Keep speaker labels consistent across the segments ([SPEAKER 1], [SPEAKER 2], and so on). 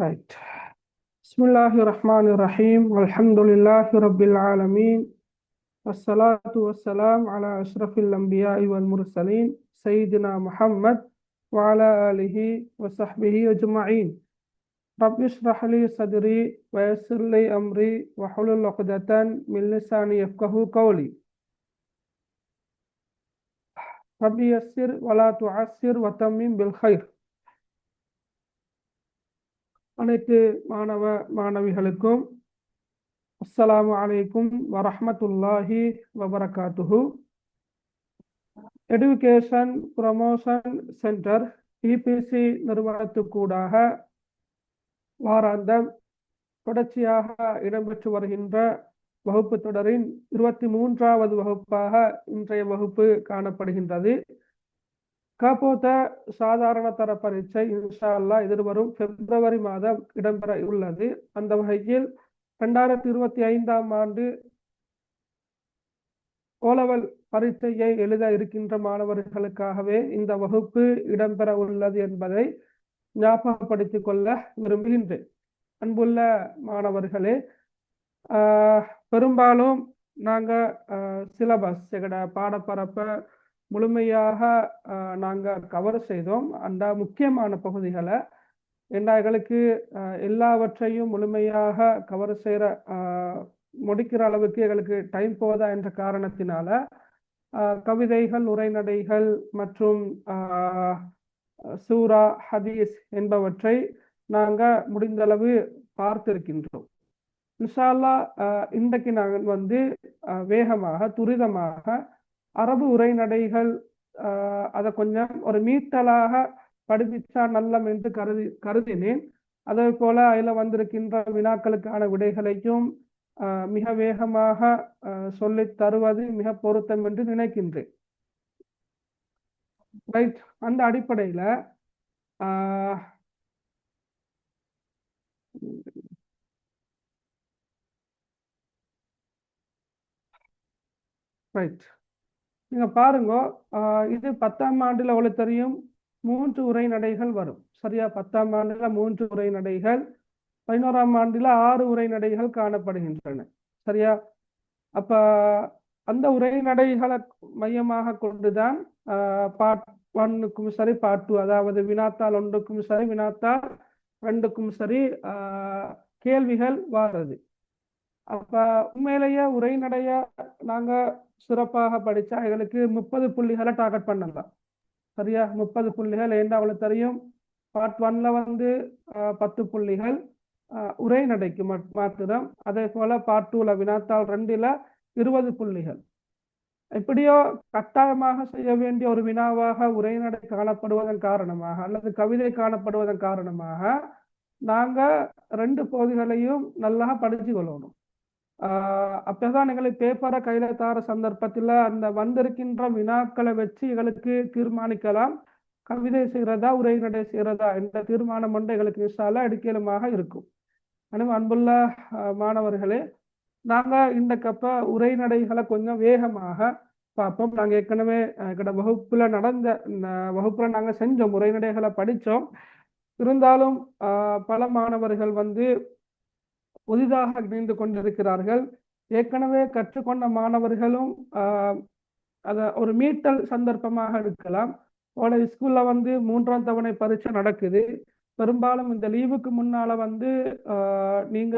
[SPEAKER 1] Right. Bismillahirrahmanirrahim. Alhamdulillahi Rabbil Alameen. Wassalatu wassalam ala ashrafil anbiya'i wal mursaleen. Sayyidina Muhammad wa ala alihi wa sahbihi ajma'in. Rabbi shrah li sadri wa yassir li amri wa hlul 'uqdatan min lisani yafqahu qawli. Rabbi yassir wa la tu'assir wa tammim bil khair. அனைத்து மாணவ மாணவிகளுக்கும் அஸ்ஸலாமு அலைக்கும் வரஹ்மத்துல்லாஹி வபரகாத்துஹு. Education promotion centre EPC நிறுவனத்துக்கூடாக வாராந்தம் தொடர்ச்சியாக இடம்பெற்று வருகின்ற வகுப்பு தொடரின் 23வது வகுப்பாக இன்றைய வகுப்பு காணப்படுகின்றது. காப்போத்த சாதாரண தர பரீட்சை இன்ஷா அல்லாஹ் எதிர்வரும் பிப்ரவரி மாதம் இடம்பெற உள்ளது. அந்த வகையில் 2025ஆம் ஆண்டு ஓலவல் பரீட்சையை எழுத இருக்கின்ற மாணவர்களுக்காகவே இந்த வகுப்பு இடம்பெற உள்ளது என்பதை ஞாபகப்படுத்திக் கொள்ள விரும்புகின்றேன். அன்புள்ள மாணவர்களே, பெரும்பாலும் நாங்கள் சிலபஸ் எங்கட பாடப்பரப்பை முழுமையாக நாங்கள் கவர் செய்தோம். அந்த முக்கியமான பகுதிகளை எங்களுக்கு எல்லாவற்றையும் முழுமையாக கவர் செய்கிற முடிக்கிற அளவுக்கு எங்களுக்கு டைம் போதா என்ற காரணத்தினால கவிதைகள், உரைநடைகள் மற்றும் சூரா, ஹதீஸ் என்பவற்றை நாங்கள் முடிந்தளவு பார்த்திருக்கின்றோம். இன்ஷா அல்லாஹ் இன்றைக்கு நாங்கள் வேகமாக துரிதமாக அரபு உரைநடைகள் அதை கொஞ்சம் ஒரு மீட்டலாக படிப்பிச்சா நல்லம் என்று கருதினேன். அதே போல அதில் வந்திருக்கின்ற வினாக்களுக்கான விடைகளையும் மிக வேகமாக சொல்லித் தருவது மிக பொருத்தம் என்று நினைக்கின்றேன். ரைட். அந்த அடிப்படையில் ரைட் நீங்க பாருங்க, இது 10ஆம் ஆண்டுல உங்களுக்கு தெரியும் 3 உரைநடைகள் வரும். சரியா? 10ஆம் ஆண்டுல 3 உரைநடைகள், 11ஆம் ஆண்டுல 6 உரைநடைகள் காணப்படுகின்றன. சரியா? அப்ப அந்த உரைநடைகளை மையமாக கொண்டுதான் பார்ட் 1க்கும் சரி, பார்ட் 2, அதாவது வினாத்தாள் 1க்கும் சரி, வினாத்தாள் 2க்கும் சரி கேள்விகள் வாரது. அப்ப உண்மையிலேயே உரைநடைய நாங்க சிறப்பாக படிச்சா எங்களுக்கு 30 புள்ளிகளை டார்கெட் பண்ணலாம். சரியா? 30 புள்ளிகள். ஏன்னா அவளுக்கு தெரியும் பார்ட் 1ல 10 புள்ளிகள் உரைநடைக்கு மாத்திரம். அதே போல பார்ட் 2ல வினாத்தாள் 2ல 20 புள்ளிகள். எப்படியோ கட்டாயமாக செய்ய வேண்டிய ஒரு வினாவாக உரைநடை காணப்படுவதன் காரணமாக அல்லது கவிதை காணப்படுவதன் காரணமாக நாங்க 2 பகுதிகளையும் நல்லா படிச்சு கொள்ளணும். அப்பதான் எங்களுக்கு பேப்பரை கையில தார சந்தர்ப்பத்தில் அந்த வந்திருக்கின்ற வினாக்களை வச்சு எங்களுக்கு தீர்மானிக்கலாம் கவிதை செய்யறதா உரைநடை செய்யறதா என்ற தீர்மானம் ஒன்று எங்களுக்கு இன்ஷால்லா எடுக்கலுமாக இருக்கும். எனவே அன்புள்ள மாணவர்களே, நாங்க இன்றைக்கப்ப உரைநடைகளை கொஞ்சம் வேகமாக பார்ப்போம். நாங்கள் ஏற்கனவே வகுப்புல வகுப்புல நாங்கள் செஞ்சோம், உரைநடைகளை படித்தோம். இருந்தாலும் பல மாணவர்கள் புதிதாக இணைந்து கொண்டிருக்கிறார்கள். ஏற்கனவே கற்றுக்கொண்ட மாணவர்களும் அதை ஒரு மீட்டல் சந்தர்ப்பமாக எடுக்கலாம். ஸ்கூல்ல 3ஆம் தவணை பரீட்சை நடக்குது. பெரும்பாலும் இந்த லீவுக்கு முன்னால நீங்க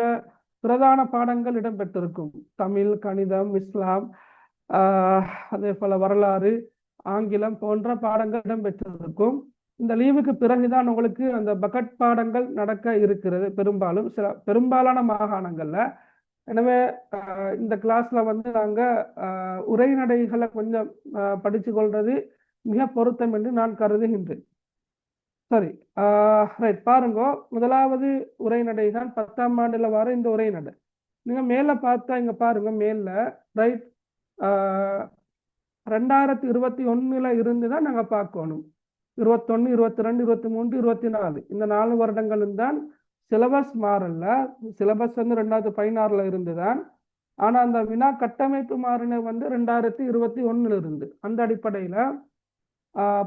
[SPEAKER 1] பிரதான பாடங்கள் இடம்பெற்றிருக்கும். தமிழ், கணிதம், இஸ்லாம், அதே போல வரலாறு, ஆங்கிலம் போன்ற பாடங்கள் இடம்பெற்றிருக்கும். இந்த லீவுக்கு பிறகுதான் உங்களுக்கு அந்த பக்கெட் பாடங்கள் நடக்க இருக்கிறது பெரும்பாலான மாகாணங்கள்ல. எனவே இந்த கிளாஸ்ல நாங்க உரைநடைகளை கொஞ்சம் படிச்சு கொள்றது மிக பொருத்தம் என்று நான் கருதுகின்றேன். சரி, ரைட். பாருங்க, முதலாவது உரைநடை தான் 10ஆம் ஆண்டுல வர இந்த உரைநடை. நீங்க மேல பார்த்தா இங்க பாருங்க, மேல ரைட் 2021ல இருந்து தான் நாங்க பார்க்கணும். 21, 22, 23, 24 இந்த 4 வருடங்களும் தான் சிலபஸ் மாறல. சிலபஸ் 2016ல இருந்துதான். ஆனா அந்த வினா கட்டமைப்பு மாறின 2021ல இருந்து. அந்த அடிப்படையில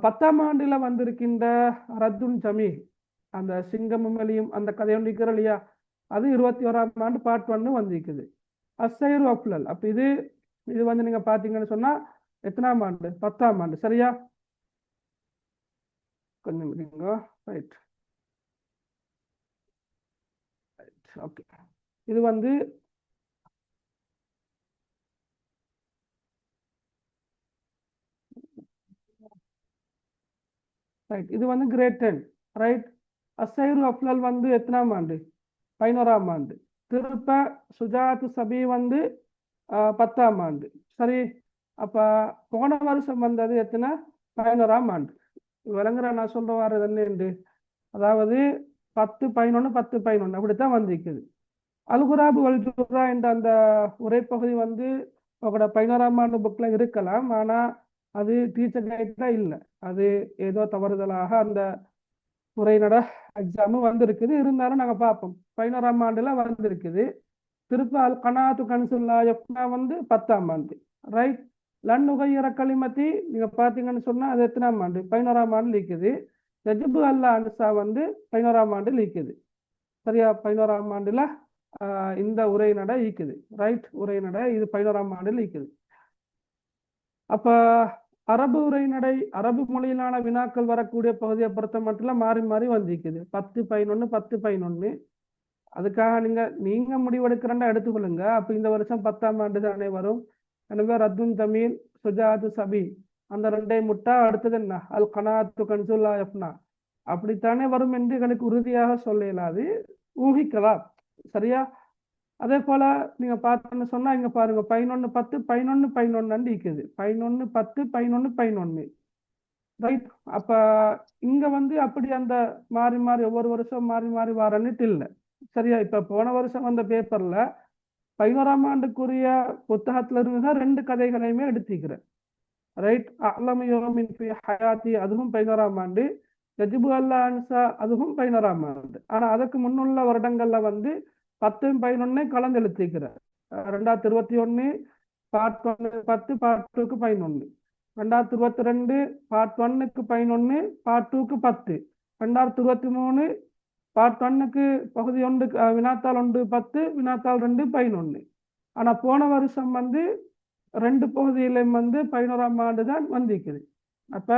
[SPEAKER 1] 10ஆம் ஆண்டுல வந்திருக்கின்ற ரத்துன் ஜமீ அந்த சிங்கமும் எலியும் அந்த கதை ஒன்று இருக்கிற இல்லையா, அது 21ஆம் ஆண்டு பார்ட் 1 வந்திருக்குது. அஸ்ஸைரு அஃப்லல். அப்ப இது இது வந்து நீங்க பாத்தீங்கன்னு சொன்னா எத்தனாம் ஆண்டு? 10ஆம் ஆண்டு. சரியா? கொஞ்சம் இருங்க. ரைட். ஓகே. இது வந்து ரைட். இது வந்து கிரேட் 10. ரைட். அஸ்ஸைரு அஃப்லல் வந்து எத்தனாம் ஆண்டு? 11ஆம் ஆண்டு. திருப்ப சுஜாத் சபி வந்து 10ஆம் ஆண்டு. சரி. அப்ப போன வருஷம் வந்தது எத்தனை? 11ஆம் ஆண்டு. விளங்குற நான் சொல்ற வாரது என்ன? அதாவது 10 11 10 11 அப்படித்தான் வந்திருக்குது. அல்குராபு வல்ஜுரா என்ற அந்த உரைப்பகுதி வந்து உங்களோட 11ஆம் ஆண்டு புக்ல இருக்கலாம். ஆனா அது டீச்சர் கைட்ல இல்லை. அது ஏதோ தவறுதலாக அந்த உரைநட எக்ஸாமு வந்திருக்குது. இருந்தாலும் நாங்க பார்ப்போம். 11ஆம் ஆண்டுல வந்திருக்குது. திருப்ப அல் கனாத்து கன்சுல்லா எஃப்னா வந்து 10ஆம் ஆண்டு. ரைட். லன்னுகையிற களிமத்தி நீங்க பாத்தீங்கன்னு சொன்னா அது எத்தனாம் ஆண்டு? 11ஆம் ஆண்டு லீக்குது. ரஜிபு அல்லா அனுசா வந்து 11ஆம் ஆண்டு லீக்குது. சரியா? 11ஆம் ஆண்டுல இந்த உரைநடை ஈக்குது. ரைட். உரைநடை இது 11ஆம் ஆண்டில் ஈக்குது. அப்ப அரபு உரைநடை அரபு மொழியிலான வினாக்கள் வரக்கூடிய பகுதியை பொறுத்த மட்டும் மாறி மாறி வந்திருக்குது. 10 11 10 11. அதுக்காக நீங்க முடிவெடுக்கிறண்டா எடுத்துக்கொள்ளுங்க. அப்ப இந்த வருஷம் 10ஆம் ஆண்டு தானே வரும். எனவே ரத்துன் தமிழ் சுஜாது சபி அந்த ரெண்டை முட்டா அடுத்தது என்ன? அல் கனாத்து கன்சுல்லா எஃப்னா அப்படித்தானே வரும் என்று எனக்கு உறுதியாக சொல்ல இயலாது. ஊகிக்கலாம். சரியா? அதே போல நீங்க பார்த்தோன்னு சொன்னா இங்க பாருங்க 11 10 11 11 இருக்குது. 11 10 11 11. ரைட். அப்ப இங்க வந்து அப்படி அந்த மாறி மாறி ஒவ்வொரு வருஷம் மாறி மாறி வரன்னுட்டு இல்லை. சரியா? இப்ப போன வருஷம் வந்த பேப்பர்ல 11ஆம் ஆண்டுக்குரிய புத்தகத்துல இருந்துதான் 2 கதைகளையுமே எடுத்துக்கிறேன். ரைட். அலம் யோமின் ஃபி ஹயாத்தி அதுவும் 11ஆம் ஆண்டு. யஜிபு அல்லா அன்சா அதுவும் 11ஆம் ஆண்டு. ஆனா அதுக்கு முன்னுள்ள வருடங்கள்ல வந்து 10 11 கலந்து எழுத்திக்கிறேன். 2021 பார்ட் 1 10 பார்ட் 2க்கு 11. 2022 பார்ட் 1க்கு 11 பார்ட் 2க்கு 10. 2023 பார்ட் 1க்கு பகுதி 1 வினாத்தாள் 1 10 வினாத்தாள் 2 11. ஆனா போன வருஷம் வந்து 2 பகுதியிலும் வந்து 11ஆம் ஆண்டு தான் வந்திருக்குது. அப்ப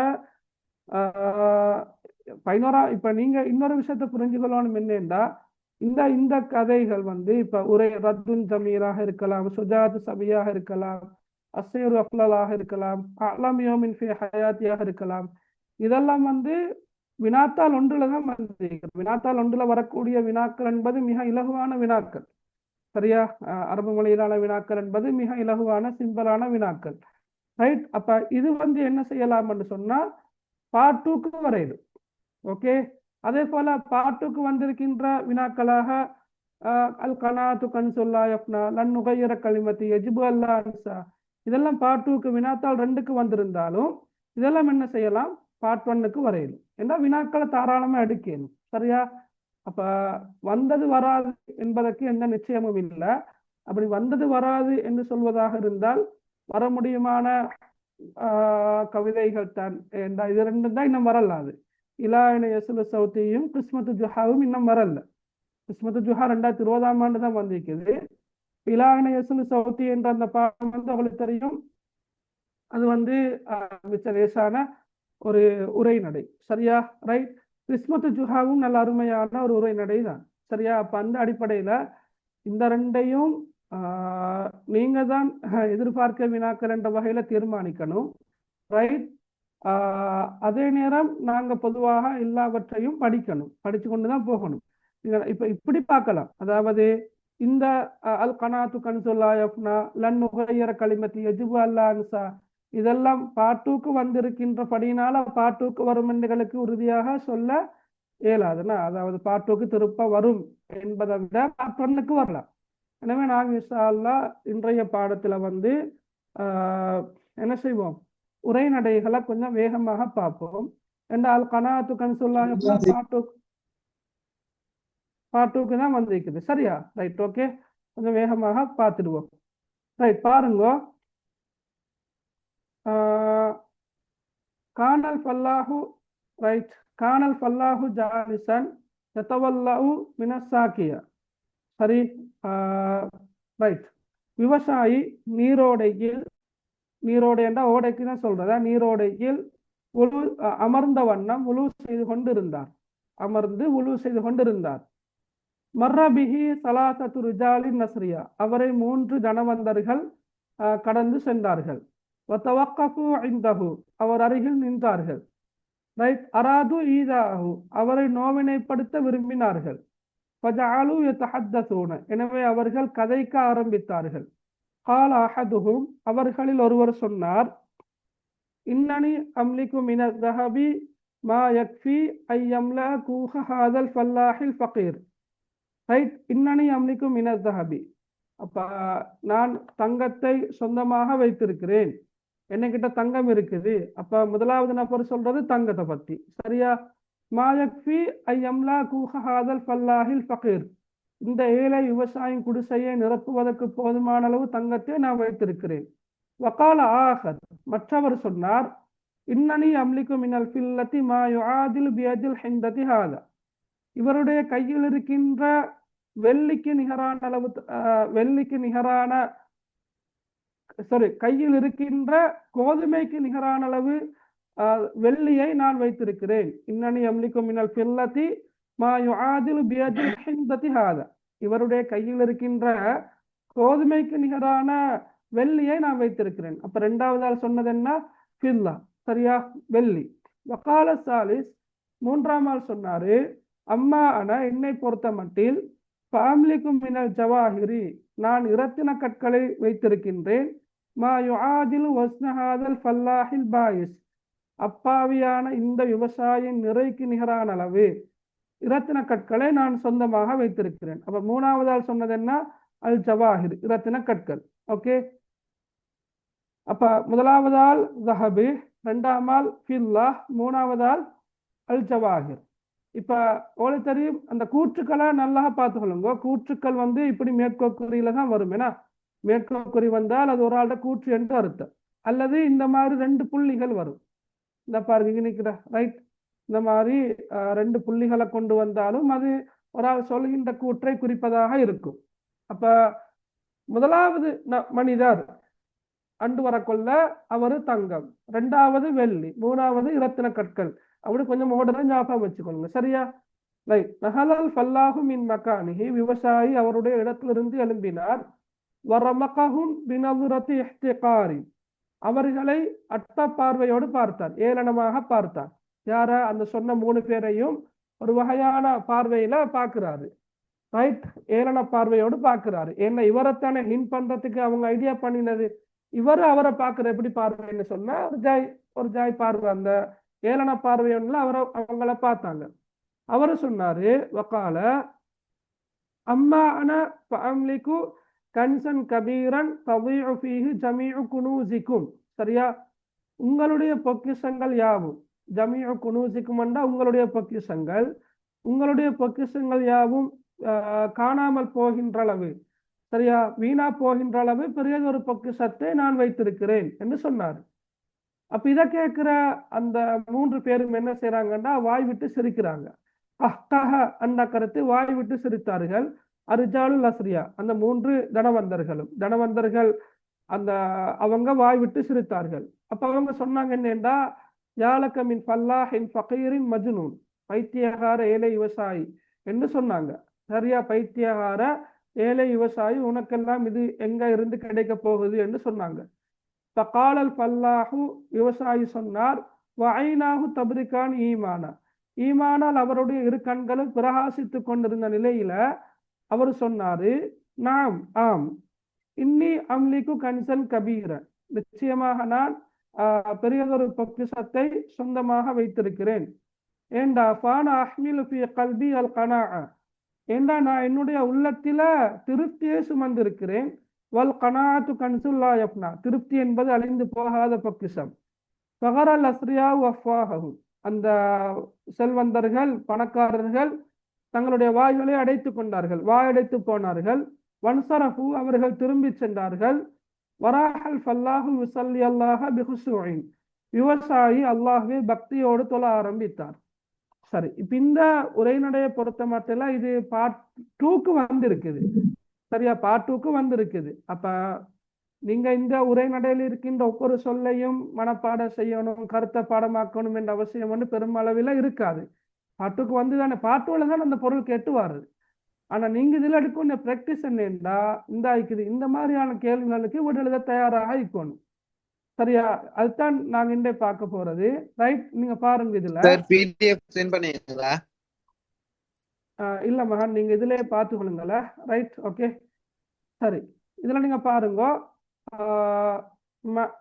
[SPEAKER 1] 11 இப்ப நீங்க இன்னொரு விஷயத்தை புரிஞ்சுக்கொள்ளணும் என்னன்னா இந்த இந்த கதைகள் வந்து இப்ப உரை ரத்துன் ஜமீராக இருக்கலாம், சுஜாத் சபியாக இருக்கலாம், அஸ்ஸைரு அஃப்லலாக இருக்கலாம், அலம் யோமின் ஃபி ஹயாத்தியாக இருக்கலாம். இதெல்லாம் வந்து வினாத்தாள் 1ல தான் வந்திருக்கிறது. வினாத்தாள் 1ல வரக்கூடிய வினாக்கள் என்பது மிக இலகுவான வினாக்கள். சரியா? அரபு மொழியிலான வினாக்கள் என்பது மிக இலகுவான சிம்பிளான வினாக்கள். ரைட். அப்ப இது வந்து என்ன செய்யலாம் என்று சொன்னா பார்ட் 2க்கு வரையிடும். ஓகே. அதே போல பார்ட் 2க்கு வந்திருக்கின்ற வினாக்களாக அல் கனாத்து கன்சுல்லா யஃப்னா லன் நுகையிற களிமத்தி யஜிபு அல்லா அன்சா இதெல்லாம் பார்ட் 2க்கு வினாத்தாள் 2க்கு வந்திருந்தாலும் இதெல்லாம் என்ன செய்யலாம்? பார்ட் 1க்கு வரையிடும். ஏன்னா வினாக்களை தாராளமா எடுக்கணும். சரியா? அப்ப வந்தது வராது என்பதற்கு எந்த நிச்சயமும் இல்லை. அப்படி வந்தது வராது என்று சொல்வதாக இருந்தால் வர முடியுமான கவிதைகள் தான். இது 2 தான் இன்னும் வரலாது. இலாயின யசுல சௌத்தியும் கிறிஸ்மத்து ஜுஹாவும் இன்னும் வரல. கிறிஸ்மத்து ஜுஹா 2020ஆம் ஆண்டு தான் வந்திருக்குது. இலாயின யசுல சௌத்தி என்ற அந்த பாடம் வந்து அவங்களுக்கு தெரியும். அது வந்து மிச்ச லேசான ஒரு உரைநடை. சரியா? ரைட். கிறிஸ்மத்து ஜுஹாவும் நல்ல அருமையான ஒரு உரைநடை தான். சரியா? அப்ப அந்த அடிப்படையில இந்த 2ஐயும் நீங்க தான் எதிர்பார்க்க வினாக்கள் என்ற வகையில தீர்மானிக்கணும். ரைட். அதே நேரம் நாங்க பொதுவாக எல்லாவற்றையும் படிக்கணும். படிச்சு கொண்டுதான் போகணும். இப்ப இப்படி பார்க்கலாம். அதாவது இந்த அல் கனாத்து கன்சுல்லா யஃப்னா லன் நுகையிற களிமத்தி யஜிபு அல்லா அன்சா இதெல்லாம் பார்ட் 2க்கு வந்திருக்கின்ற படியினால பார்ட் 2க்கு வரும் எண்களுக்கு உறுதியாக சொல்ல இயலாதுன்னா, அதாவது பார்ட் 2க்கு திருப்ப வரும் என்பதை விட பார்ட் 1க்கு வரலாம். எனவே நாங்கள் இன்ஷா அல்லாஹ் இன்றைய பாடத்துல வந்து என்ன செய்வோம்? உரைநடைகளை கொஞ்சம் வேகமாக பார்ப்போம். என்றால் கனாத்து கன்சுல்லா பார்ட் 2க்கு தான் வந்திருக்குது. சரியா? ரைட். ஓகே. கொஞ்சம் வேகமாக பார்த்துடுவோம். ரைட். பாருங்க. கானல் ஃபல்லாஹு ரைட். கானல் ஃபல்லாஹு ஜாலிசன் யதவல்லஹு மினஸ்ஸாக்கியா. சரி. ரைட். விவசாயி நீரோடையில், நீரோடை என்ற ஓடைக்கு தான் சொல்றதா, நீரோடையில் அமர்ந்த வண்ணம் உழு செய்து கொண்டிருந்தார். அமர்ந்து உழு செய்து கொண்டிருந்தார். மர்ரபிஹி சலாசத்து ரிஜாலின் நஸ்ரியா. அவரை 3 தனவந்தர்கள் கடந்து சென்றார்கள். வத்தவக்கஃபு இந்தஹு. அவர் அருகில் நின்றார்கள். ரைட். அராது ஈதாஹு. அவரை நோவினைப்படுத்த விரும்பினார்கள். ஃபஜஅலு யதஹத்தஸூன. எனவே அவர்கள் கதைக்க ஆரம்பித்தார்கள். கால அஹதுஹும். அவர்களில் ஒருவர் சொன்னார், இன்னனி அம்லிகு மின ஸஹபி மா யக்ஃபி ஐயம்லா கூஹ ஹாதல் ஃபல்லாஹில் ஃபகீர். ரைட். இன்னனி அம்லிகு மின ஸஹபி. அப்ப நான் தங்கத்தை சொந்தமாக வைத்திருக்கிறேன், என்னகிட்ட தங்கம் இருக்குது. அப்ப முதலாவது நபர் சொல்றது தங்கத்தை பத்தி. சரியா? மா யக்ஃபி ஐயம்லா கூஹ ஹாதல் ஃபல்லாஹில் ஃபகீர். இந்த ஏழை விவசாயம் குடிசையை நிரப்புவதற்கு போதுமான அளவு தங்கத்தை நான் வைத்திருக்கிறேன். வகால ஆஹர். மற்றவர் சொன்னார், இன்னனி அம்லிகு மினல் ஃபில்லதி மா யுஆதில் பியதில் ஹிந்ததி ஹாதா. இவருடைய கையில் இருக்கின்ற வெள்ளிக்கு நிகரான அளவு, வெள்ளிக்கு நிகரான கையில் இருக்கின்ற கோதுமைக்கு நிகரான அளவு வெள்ளியை நான் வைத்திருக்கிறேன். இன்னனி அம்லிகு மினல் ஃபில்லதி மா யுஆதில் பியதில் ஹிந்ததி ஹாதா. இவருடைய கையில் இருக்கின்ற கோதுமைக்கு நிகரான வெள்ளியை நான் வைத்திருக்கிறேன். அப்ப ரெண்டாவது ஆள் சொன்னது என்ன? ஃபில்லா. சரியா? வெள்ளி. வகால சாலிஸ். மூன்றாம் ஆள் சொன்னாரு, அம்மா அன என்னை பொறுத்த மட்டில் ஃபஅம்லிகு மினல் ஜவாஹிரி. நான் இரத்தின கற்களை வைத்திருக்கின்றேன். மா யுஆதிலு வஸ்ன ஹாதல் ஃபல்லாஹில் பாயிஸ். அப்பாவியான இந்த விவசாயின் நிறைக்கு நிகரான அளவு இரத்தின கற்களை நான் சொந்தமாக வைத்திருக்கிறேன். அப்ப மூணாவது ஆள் சொன்னது என்ன? அல் ஜவாஹிர், இரத்தின கற்கள். ஓகே. அப்ப முதலாவது ஆள் ஸஹபு, ரெண்டாம் ஆள் ஃபில்லா, மூணாவது ஆள் அல் ஜவாஹிர். இப்ப உங்களுக்கு தெரியும், அந்த கூற்றுக்களை நல்லா பார்த்துக்கொள்ளுங்க. கூற்றுக்கள் இப்படி மேற்கோக்குறியில தான் வரும். ஏன்னா மேற்கோக்குறி வந்தால் அது ஒரு ஆள்கிட்ட கூற்று என்று அர்த்தம். அல்லது இந்த மாதிரி 2 புள்ளிகள் வரும். இந்த பாருங்க நிற்கிற ரைட். இந்த மாதிரி 2 புள்ளிகளை கொண்டு வந்தாலும் அது ஒரு ஆள் சொல்கின்ற கூற்றை குறிப்பதாக இருக்கும். அப்ப முதலாவது மனிதர் அண்டு வரக்கொள்ள அவரு தங்கம், ரெண்டாவது வெள்ளி, மூணாவது இரத்தின கற்கள். அப்படி கொஞ்சம் ஓடரை ஞாபகம் வச்சுக்கொள்ளுங்க. சரியா? ரைட். நஹலல் ஃபல்லாஹு மின் மகானிஹி. விவசாயி அவருடைய இடத்திலிருந்து எழும்பினார். வரமகஹும் பினதுரத்தி இஹ்திகாரி. அவர்களை அட்ட பார்வையோடு பார்த்தார், ஏளனமாக பார்த்தார். யார? அந்த சொன்ன 3 பேரையும் ஒரு வகையான பார்வையில பார்க்கிறாரு. ரைட். ஏளன பார்வையோடு பார்க்கிறாரு. ஏன்னா இவரைத்தானே ஹின் பண்றதுக்கு அவங்க ஐடியா பண்ணினது. இவரு அவரை பார்க்கிற எப்படி பார்வைன்னு சொன்னா ஒரு ஜாய் பார்வை. அந்த ஏளன பார்வையோட அவங்கள பார்த்தாங்க. அவரு சொன்னாரு, வகால அம்மா அன ஃபஅம்லிகு கன்சன் கபீரன் ததீஉ ஃபீஹி ஜமீஉ குனூஸிக்கும். சரியா? உங்களுடைய பொக்கிஷங்கள் யாவும். ஜமீஉ குனூஸிக்கும் என்றால் உங்களுடைய பொக்கிஷங்கள். உங்களுடைய பொக்கிஷங்கள் யாவும் காணாமல் போகின்ற அளவு, சரியா, வீணா போகின்ற அளவு பெரியதொரு பொக்கிஷத்தை நான் வைத்திருக்கிறேன் என்று சொன்னார். அப்ப இதை கேட்கிற அந்த 3 பேரும் என்ன செய்யறாங்கன்னா வாய் விட்டு சிரிக்கிறாங்க. அஹ்தஹ அந்த கருத்து வாய் விட்டு சிரித்தார்கள். அர்ஜாலுல் அஸ்ரியா, அந்த 3 தனவந்தர்கள் அந்த அவங்க வாய் விட்டு சிரித்தார்கள். அப்ப அவங்க சொன்னாங்க என்னண்டா, யாலக மின் ஃபல்லாஹின் ஃபகீரின் மஜ்னூன். பைத்தியகார ஏழை விவசாயி என்று சொன்னாங்க. சரியா? பைத்தியகார ஏழை விவசாயி, உனக்கெல்லாம் இது எங்க இருந்து கிடைக்க போகுது என்று சொன்னாங்க. ஃபகாலல் ஃபல்லாஹு. விவசாயி சொன்னார், வஐனாஹு தப்ரிகான் ஈமானா. ஈமானால் அவருடைய 2 கண்களும் பிரகாசித்து கொண்டிருந்த நிலையில அவர் சொன்னாரு, நாம் ஆம், இன்னி அம்லிக்கு கன்சன் கபீர. நிச்சயமாக நான் பெரியதொரு பொக்கிஷத்தை சொந்தமாக வைத்திருக்கிறேன். ஏண்டா ஃபான அஹ்மிலு ஃபீ கல்பி அல் கனாஅ. ஏண்டா நான் என்னுடைய உள்ளத்தில திருப்தியை சுமந்திருக்கிறேன். வல் கனாஅத்து கன்சுல் லா யஃப்னா. திருப்தி என்பது அழிந்து போகாத பொக்கிஷம். ஃபகரல் அஸ்ரியா வஃபாஹு. அந்த செல்வந்தர்கள், பணக்காரர்கள் தங்களுடைய வாய்களை அடைத்து கொண்டார்கள், வாயடைத்து போனார்கள். வன்சரஃபு. அவர்கள் திரும்பி சென்றார்கள். வராஹல் ஃபல்லாஹு யுஸல்லி அல்லாஹ பிஹுஷூஇன். விவசாயி அல்லாஹ்வை பக்தியோடு தொழ ஆரம்பித்தார். சரி, இப்ப இந்த உரைநடையை பொறுத்த மட்டும் இது பார்ட் 2க்கு வந்திருக்குது. சரியா, பார்ட் 2க்கு வந்திருக்குது. அப்ப நீங்க இந்த உரைநடையில் இருக்கின்ற ஒவ்வொரு சொல்லையும் மனப்பாடம் செய்யணும், கருத்தை பாடமாக்கணும் என்ற அவசியம் வந்து பெருமளவில் இருக்காது. பார்ட் 2க்கு வந்து தானே, பார்ட் 2ல தான் அந்த பொருள் கேட்டு வருது. ஆனா நீங்க இதுல எடுக்கணும் பிராக்டிஸ் என்னண்டா இந்த இருக்குது இந்த மாதிரியான கேள்விகளுக்கு விட எழுத தயாராக இருக்கணும். சரியா, அதுதான் நாங்க இன்றைய பார்க்க போறது. ரைட், நீங்க பாருங்க இதுல.
[SPEAKER 2] சார் பிடிஎஃப் சென்ட் பண்ணீங்களா?
[SPEAKER 1] இல்ல மகன், நீங்க இதுலயே பார்த்து கொள்ளுங்கள. Right, okay. சரி, இதுல நீங்க பாருங்க.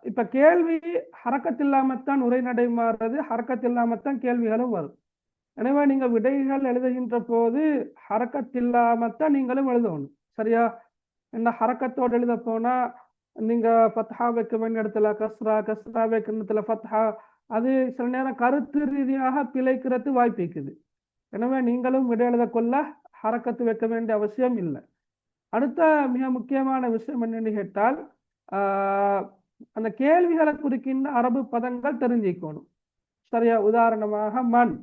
[SPEAKER 1] இப்ப கேள்வி ஹரக்கத் இல்லாமத்தான் உரைநடை மாறுறது, ஹரக்கத் இல்லாமத்தான் கேள்விகளும் வரும். எனவே நீங்க விடைகள் எழுதுகின்ற போது ஹரக்கத் இல்லாமத்தான் நீங்களும் எழுதணும். சரியா, என்ன ஹரக்கத்தோடு எழுத போனா நீங்க ஃபத்ஹா வைக்க வேண்டிய இடத்துல கஸ்ரா, கஸ்ரா வைக்கிற இடத்துல ஃபத்ஹா, அது சில நேரம் கருத்து ரீதியாக பிழைக்கிறது வாய்ப்பு இருக்குது. எனவே நீங்களும் விடை எழுத கொள்ள ஹரக்கத்து வைக்க வேண்டிய அவசியம் இல்லை. அடுத்த மிக முக்கியமான விஷயம் என்னன்னு கேட்டால், அந்த கேள்விகளை குறிக்கின்ற அரபு பதங்கள் தெரிஞ்சிக்கணும். சரியா, உதாரணமாக மண்.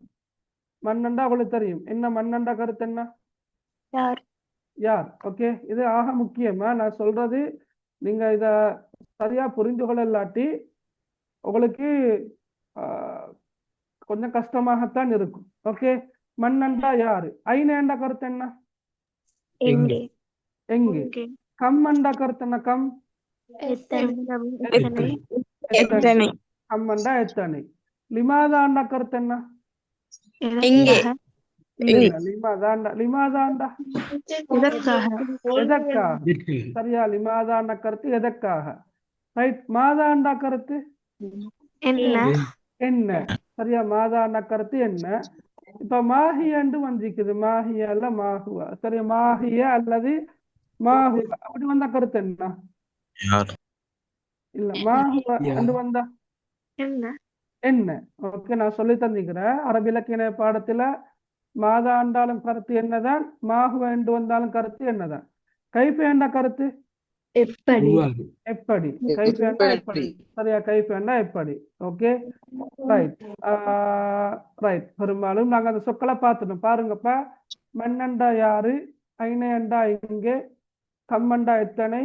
[SPEAKER 1] மண்ணண்டா உங்களுக்கு தெரியும். என்ன மண்ணண்டா கருத்து என்ன?
[SPEAKER 3] யார்.
[SPEAKER 1] யார். ஓகே, இது ஆக முக்கியமா நான் சொல்றது. நீங்க இத சரியா புரிந்து கொள்ளலாட்டி உங்களுக்கு கொஞ்சம் கஷ்டமாகத்தான் இருக்கும். ஓகே, மண்ணண்டா யாரு. ஐநேண்டா கருத்து என்ன?
[SPEAKER 3] எங்கே.
[SPEAKER 1] எங்கே. கம்மண்டா கருத்து என்ன? கம். கம்மண்டா எத்தனை. லிமாதாண்டா கருத்து என்ன?
[SPEAKER 3] எங்கே.
[SPEAKER 1] லிமாதாண்டா. லிமாதாண்டா எதற்காக. சரியா, லிமாதாண்டா கருத்து எதற்காக. ரைட், மாதாண்டா கருத்து என்ன. சரியா, மாதாண்டா கருத்து என்ன. இப்ப மாஹியண்டு வந்திக்குது. மாஹியா அல்ல மாஹுவா. சரியா, மாஹியா அல்லது மாஹுவா அப்படி வந்தா கருத்து என்ன? இல்ல, மாஹுவா என்று வந்தா என்ன. ஓகே, நான் சொல்லி தந்திக்கிறேன். அரபி இலக்கிய பாடத்துல மாதாண்டாலும் கருத்து என்னதான், மாஹுவா என்று வந்தாலும் கருத்து என்னதான். கைப்பேண்டா கருத்து
[SPEAKER 3] எப்படி.
[SPEAKER 1] எப்படி. கைப்பேண்டா எப்படி. சரியா, கைப்பேண்டா எப்படி. Okay, right. ரைட், பெரும்பாலும் நாங்க அந்த சொற்களை பார்த்துட்டோம். பாருங்கப்ப, மண்ணண்டா யாரு, ஐநேண்டா எங்கே, கம்மண்டா எத்தனை,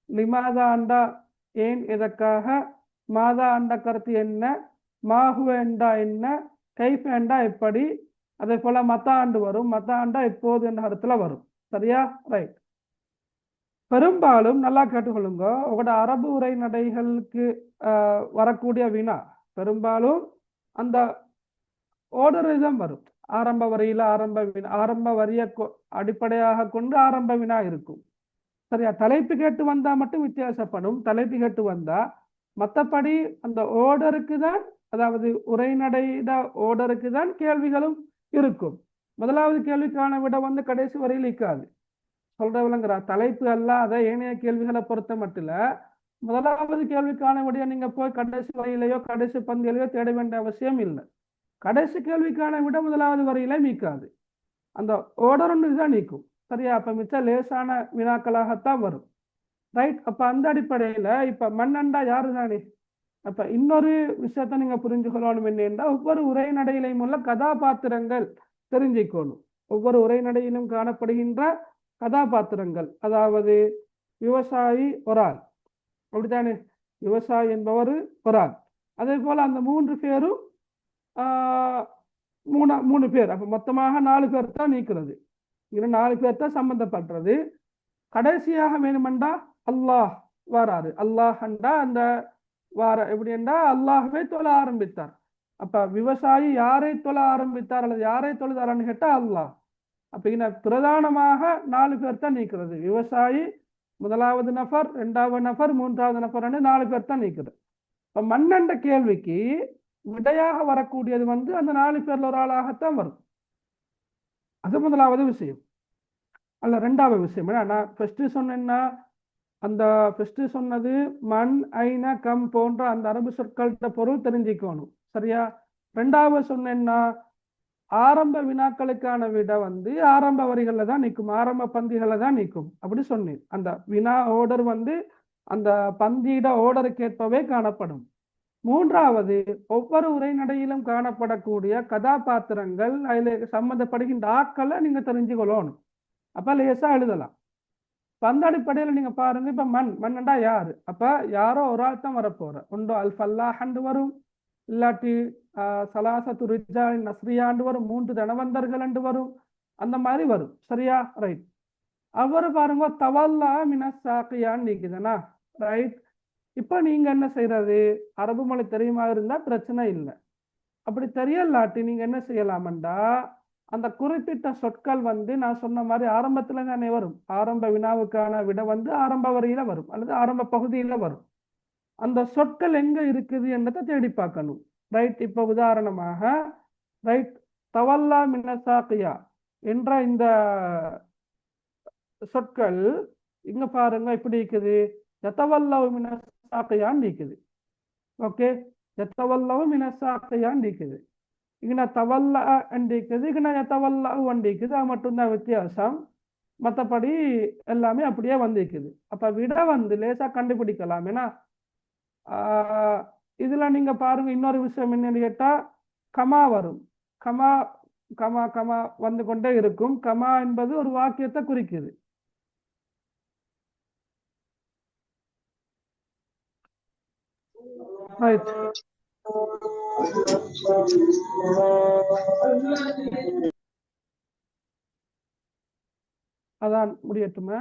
[SPEAKER 1] லிமாதா அண்டா ஏன் எதற்காக, மாதா அண்டா கருத்து என்ன, மாஹுவேண்டா என்ன, கைஃபேண்டா எப்படி. அதே போல மத்தாண்டு வரும். மத்தாண்டா எப்போது என்ற கருத்துல வரும். சரியா, ரைட். பெரும்பாலும் நல்லா கேட்டுக்கொள்ளுங்க, உங்களோட அரபு உரைநடைகளுக்கு வரக்கூடிய வினா பெரும்பாலும் அந்த ஓர்டர் தான் வரும். ஆரம்ப வரியில ஆரம்ப வினா, ஆரம்ப வரியை அடிப்படையாக கொண்டு ஆரம்ப வினா இருக்கும். சரியா, தலைப்பு கேட்டு வந்தா மட்டும் வித்தியாசப்படும். தலைப்பு கேட்டு வந்தா மற்றபடி அந்த ஓர்டருக்கு தான், அதாவது உரைநடையிட ஓர்டருக்கு தான் கேள்விகளும் இருக்கும். முதலாவது கேள்விக்கான விட வந்து கடைசி வரையில் இருக்காது. சொல்ற விளங்குறா. தலைப்பு அல்லாத ஏனைய கேள்விகளை பொறுத்த மட்டும் முதலாவது கேள்விக்கான விடையை நீங்க போய் கடைசி வரையிலையோ கடைசி பந்தியிலையோ தேட வேண்டிய அவசியம் இல்லை. கடைசி கேள்விக்கான விட முதலாவது வரையில நீக்காது. அந்த ஓர்டர் ஒன்று தான் நீக்கும். சரியா, அப்ப மிச்ச லேசான வினாக்களாகத்தான் வரும். ரைட், அப்ப அந்த அடிப்படையில இப்ப மண்ணண்டா யாரு தானே. அப்ப இன்னொரு விஷயத்த நீங்க புரிஞ்சு கொள்ளணும். என்னென்றா, ஒவ்வொரு உரைநடையிலும் உள்ள கதாபாத்திரங்கள் தெரிஞ்சுக்கணும். ஒவ்வொரு உரைநடையிலும் காணப்படுகின்ற கதாபாத்திரங்கள், அதாவது விவசாயி ஒரு ஆள், அப்படித்தானே. விவசாயி என்பவர் ஒரு ஆள். அதே போல அந்த 3 பேரும் 3 பேர். அப்ப மொத்தமாக 4 பேர் தான் நீக்கிறது. இது 4 பேர் தான் சம்பந்தப்படுறது. கடைசியாக வேணுமெண்டா அல்லாஹ் வராரு. அல்லாஹ்ண்டா அந்த வார எப்படி என்றா அல்லாஹ்வே தொழ ஆரம்பித்தார். அப்ப விவசாயி யாரை தொழ ஆரம்பித்தார் அல்லது யாரை தொழுதார்னு கேட்டா அல்லாஹ். அப்ப இங்க பிரதானமாக 4 பேர் தான் நீக்கிறது. விவசாயி முதலாவது நபர், 2வது நபர், 3வது நபர் 4 பேர் தான் நீக்கிறது. இப்ப மண்ணண்ட கேள்விக்கு விடையாக வரக்கூடியது வந்து அந்த 4 பேர்ல ஒரு ஆளாகத்தான் வரும். அது முதலாவது விஷயம். அல்ல, 2வது விஷயம். நான் ஃபர்ஸ்ட் சொன்னேன்னா, அந்த ஃபர்ஸ்ட் சொன்னது மண், ஐன, கம் போன்ற அந்த அரபு சொற்கள்கிட்ட பொருள் தெரிஞ்சுக்கணும். சரியா. 2வது சொன்னேன்னா, ஆரம்ப வினாக்களுக்கான விட வந்து ஆரம்ப வரிகள்ல தான் நிற்கும், ஆரம்ப பந்திகளை தான் நிற்கும் அப்படி சொன்னேன். அந்த வினா ஓர்டர் வந்து அந்த பந்தியிட ஓர்டருக்கு ஏற்பவே காணப்படும். மூன்றாவது, ஒவ்வொரு உரைநடையிலும் காணப்படக்கூடிய கதாபாத்திரங்கள் அதில் சம்பந்தப்படுகின்ற ஆட்களை நீங்க தெரிஞ்சுக்கொள்ளணும். அப்ப லேசா எழுதலாம். அந்த அடிப்படையில் நீங்க பாருங்க, இப்ப மண்ணண்டா யாரு? அப்ப யாரோ ஒரு ஆள் தான் வரப்போற. ஒன்று அல் ஃபல்லாஹண்டு வரும், இல்லாட்டி சலாசத்து ரிஜாலின் நஸ்ரியாண்டு வரும், 3 தனவந்தர்கள் வரும், அந்த மாதிரி வரும். சரியா? ரைட். அவரு பாருங்க தவல்லா மினசாக்கியான்னு நிக்குதுண்ணா. ரைட். இப்ப நீங்க என்ன செய்யறது? அரபு மொழி தெரியுமா இருந்தா பிரச்சனை இல்லை. அப்படி தெரியலாட்டி நீங்க என்ன செய்யலாமண்டா, அந்த குறிப்பிட்ட சொற்கள் நான் சொன்ன மாதிரி ஆரம்பத்துல தானே வரும். ஆரம்ப வினாவுக்கான விட ஆரம்ப வரியில வரும் அல்லது ஆரம்ப பகுதியில வரும். அந்த சொற்கள் எங்க இருக்குது என்றதை தேடி பார்க்கணும். ரைட். இப்ப உதாரணமாக, ரைட், தவல்லா மினசாக்கியா என்ற இந்த சொற்கள் இங்க பாருங்க எப்படி இருக்குது. யதவல்லவு மினசாக்கியான்னு இருக்குது. ஓகே, யத்தவல்லவு மினசாக்கியான்னு இருக்குது. இங்கே தவல்லா அண்டிக்குது, இங்கே யத்தவல்லாவு அண்டிக்குது. அது மட்டும்தான் வித்தியாசம். மற்றபடி எல்லாமே அப்படியே வந்திருக்குது. அப்ப விட லேசா கண்டுபிடிக்கலாம். ஏன்னா இதுல நீங்க பாருங்க, இன்னொரு விஷயம் என்னன்னு கேட்டா, கமா வரும். கமா கமா கமா வந்து கொண்டே இருக்கும். கமா என்பது ஒரு வாக்கியத்தை குறிக்குது. ரைட். அதான் முடியட்டுமா?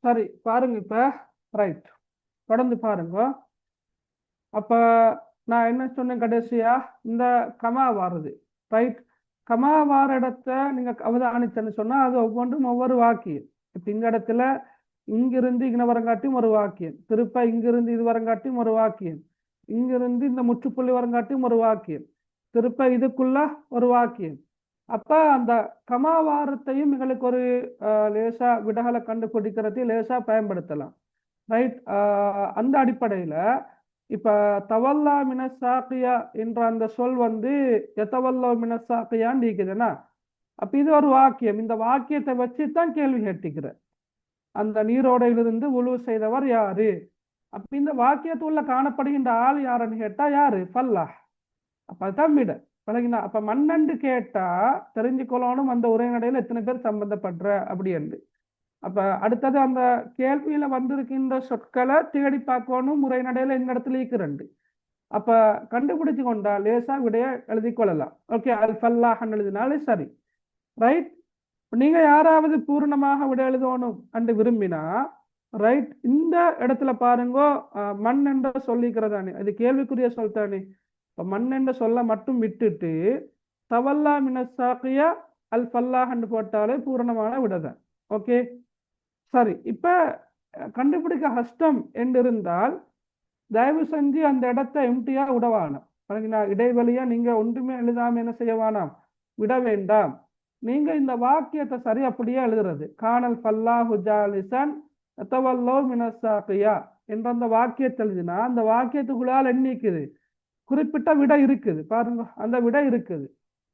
[SPEAKER 1] சரி பாருங்க இப்ப ரைட் தொடர்ந்து பாருங்க. அப்ப நான் என்ன சொன்னேன் கடைசியா, இந்த கமா வாருது ரைட். கமா வார இடத்த நீங்க அவதானிச்சேன்னு சொன்னா அது ஒவ்வொன்றும் ஒவ்வொரு வாக்கியம். இப்ப இந்த இடத்துல இங்கிருந்து இங்க வரங்காட்டியும் ஒரு வாக்கியம், திருப்ப இங்கிருந்து இது வரங்காட்டியும் ஒரு வாக்கியம், இங்கிருந்து இந்த முற்றுப்புள்ளி வரங்காட்டியும் ஒரு வாக்கியம், திருப்ப இதுக்குள்ள ஒரு வாக்கியம். அப்ப அந்த கமாவாரத்தையும் எங்களுக்கு ஒரு லேசா விடகளை கண்டுபிடிக்கிறது லேசா பயன்படுத்தலாம் ரைட். அந்த அடிப்படையில இப்ப தவல்லா மினசாக்கியா என்ற அந்த சொல் வந்து எத்தவல்லோ மினசாக்கியான்னு இருக்குதுன்னா, அப்ப இது ஒரு வாக்கியம். இந்த வாக்கியத்தை வச்சுதான் கேள்வி கேட்டுக்கிறேன். அந்த நீரோடையிலிருந்து உழுவு செய்தவர் யாரு? அப்ப இந்த வாக்கியத்துள்ள காணப்படுகின்ற ஆள் யாருன்னு கேட்டா யாரு? ஃபல்லாஹ். அப்ப அதுதான் விட பழகினா. அப்ப மண்ணண்டு கேட்டா தெரிஞ்சுக்கொள்ளணும் அந்த உரைநடையில எத்தனை பேர் சம்பந்தப்படுற அப்படி என்று. அப்ப அடுத்தது அந்த கேள்வியில வந்திருக்கின்ற சொற்களை தேடி பார்க்கணும் உரைநடையில இந்த இடத்துல இருக்கிறண்டு. அப்ப கண்டுபிடிச்சு கொண்டா லேசா விடைய எழுதி கொள்ளலாம். ஓகே, அல் ஃபல்லாஹ் எழுதினாலே சரி ரைட். நீங்க யாராவது பூர்ணமாக விட எழுதணும் என்று விரும்பினா ரைட், இந்த இடத்துல பாருங்க மண் என்ற சொல்லிக்கிறதானே, அது கேள்விக்குரிய சொல் தானே. இப்ப மண் என்ற சொல்ல மட்டும் விட்டுட்டு தவல்லா மினசாக்கியா அல் ஃபல்லாஹ் என்று போட்டாலே பூரணமான விடதான். ஓகே சரி. இப்ப கண்டுபிடிக்க கஷ்டம் என்று இருந்தால் தயவு செஞ்சு அந்த இடத்த எம்டியா விடவானாம். இடைவெளியா நீங்க ஒன்றுமே எழுதாம என்ன செய்ய வேணாம், விட வேண்டாம். நீங்க இந்த வாக்கியத்தை சரி அப்படியே எழுதுறது, கானல் ஃபல்லாஹு ஜாலிசன் தவல்லோ மினசாக்கியா என்ற அந்த வாக்கியத்தை எழுதினா அந்த வாக்கியத்துக்குள்ளால் எண்ணிக்குது குறிப்பிட்ட விட இருக்குது பாருங்க, அந்த விட இருக்குது.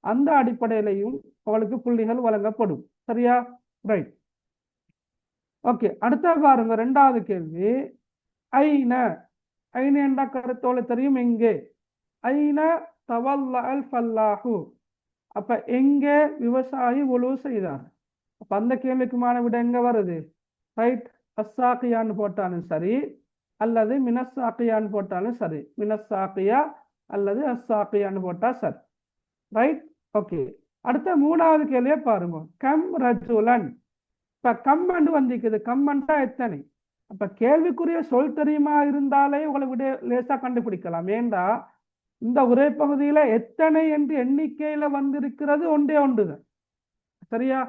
[SPEAKER 1] அந்த அடிப்படையிலையும் உங்களுக்கு புள்ளிகள் வழங்கப்படும். சரியா? ரைட். ஓகே, அடுத்த பாருங்க ரெண்டாவது கேள்வி. ஐன ஐன என்ற கருத்தோடு தெரியும் எங்கே. ஐன தவல்ல அல் ஃபல்லாஹு, அப்ப எங்கே விவசாயி உழுவு செய்தார். அப்ப அந்த கேள்விக்குமான விட எங்க வருது? ரைட், அஸ்ஸாக்கியான்னு போட்டாலும் சரி அல்லது மினஸ்ஸாக்கியான்னு போட்டாலும் சரி, மினஸ்ஸாக்கியா அல்லது அஸ்ஸாக்கியான்னு போட்டா சரி ரைட். ஓகே, அடுத்த மூணாவது கேள்வியை பாருங்க. கம் ரஜுலன். இப்ப கம்மண்டு வந்திக்குது, கம்மண்டா எத்தனை. அப்ப கேள்விக்குரிய சொல் தெரியுமா இருந்தாலே உங்களை விட லேசா கண்டுபிடிக்கலாம். ஏண்டா இந்த உரை பகுதியில எத்தனை என்று எண்ணிக்கையில வந்திருக்கிறது ஒன்றே ஒன்றுதான். சரியா?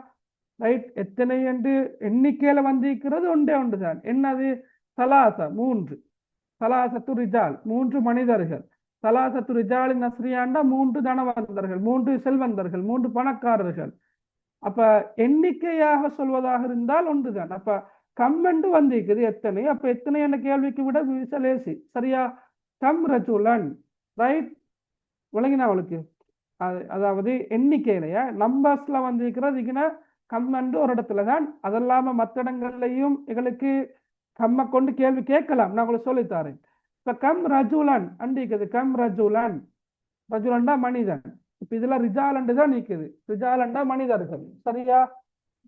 [SPEAKER 1] ரைட், எத்தனை என்று எண்ணிக்கையில வந்திருக்கிறது ஒன்றே ஒன்றுதான். என்னது? சலாச, மூன்று. சலாசத்து ரிஜால், மூன்று மனிதர்கள். சலாசத்து ரிஜாலின் நஸ்ரியாண்டா மூன்று தனவந்தர்கள், மூன்று செல்வந்தர்கள், மூன்று பணக்காரர்கள். அப்ப எண்ணிக்கையாக சொல்வதாக இருந்தால் ஒன்றுதான். அப்ப கம்மண்டு வந்திருக்குது எத்தனை. அப்ப எத்தனை என்ற கேள்விக்கு விட லேசி. சரியா? கம் ரஜுலன். ரைட், விளங்கினா அவளுக்கு? அதாவது எண்ணிக்கையிலையா நம்பர்ஸ்ல வந்திருக்கிறது கம்மண்டு ஒரு இடத்துல தான். அதெல்லாம மற்ற இடங்கள்லையும் எங்களுக்கு கம்ம கொண்டு கேள்வி கேட்கலாம், நான் உங்களுக்கு சொல்லித்தாரேன். இப்ப கம் ரஜுலன் அண்டிக்குது. கம் ரஜுலன், ரஜுலன்டா மனிதன். இப்ப இதுல ரிஜாலண்டு தான் நிக்குது, ரிஜாலண்டா மனிதர்கள். சரியா?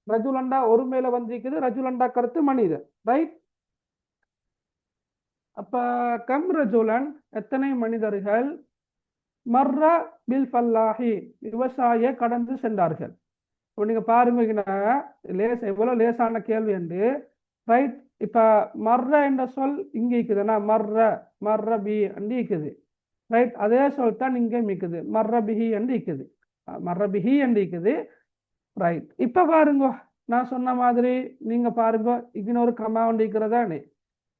[SPEAKER 1] ரஜுலண்டா ஒரு மேல வந்திருக்குது, ரஜுலண்டா கருத்து மனிதன். ரைட். அப்ப கம் ரஜுலன் எத்தனை மனிதர்கள், மர்ர பில் ஃபல்லாஹி விவசாய கடந்து சென்றார்கள். இப்போ நீங்க பாருங்க எவ்வளவு லேசான கேள்வி என்று. ரைட், இப்ப மர்ர என்ற சொல் இங்க இருக்குதுன்னா மர்ர மர்ர பி என்று இருக்குது. ரைட், அதே சொல் தான் இங்கே மிக்குது, மர்ர பிஹி என்று இருக்குது, மர்ர பிஹி என்று இருக்குது. ரைட், இப்ப பாருங்க நான் சொன்ன மாதிரி நீங்க பாருங்க, இங்கே ஒரு கமாண்ட் இருக்கிறதானே,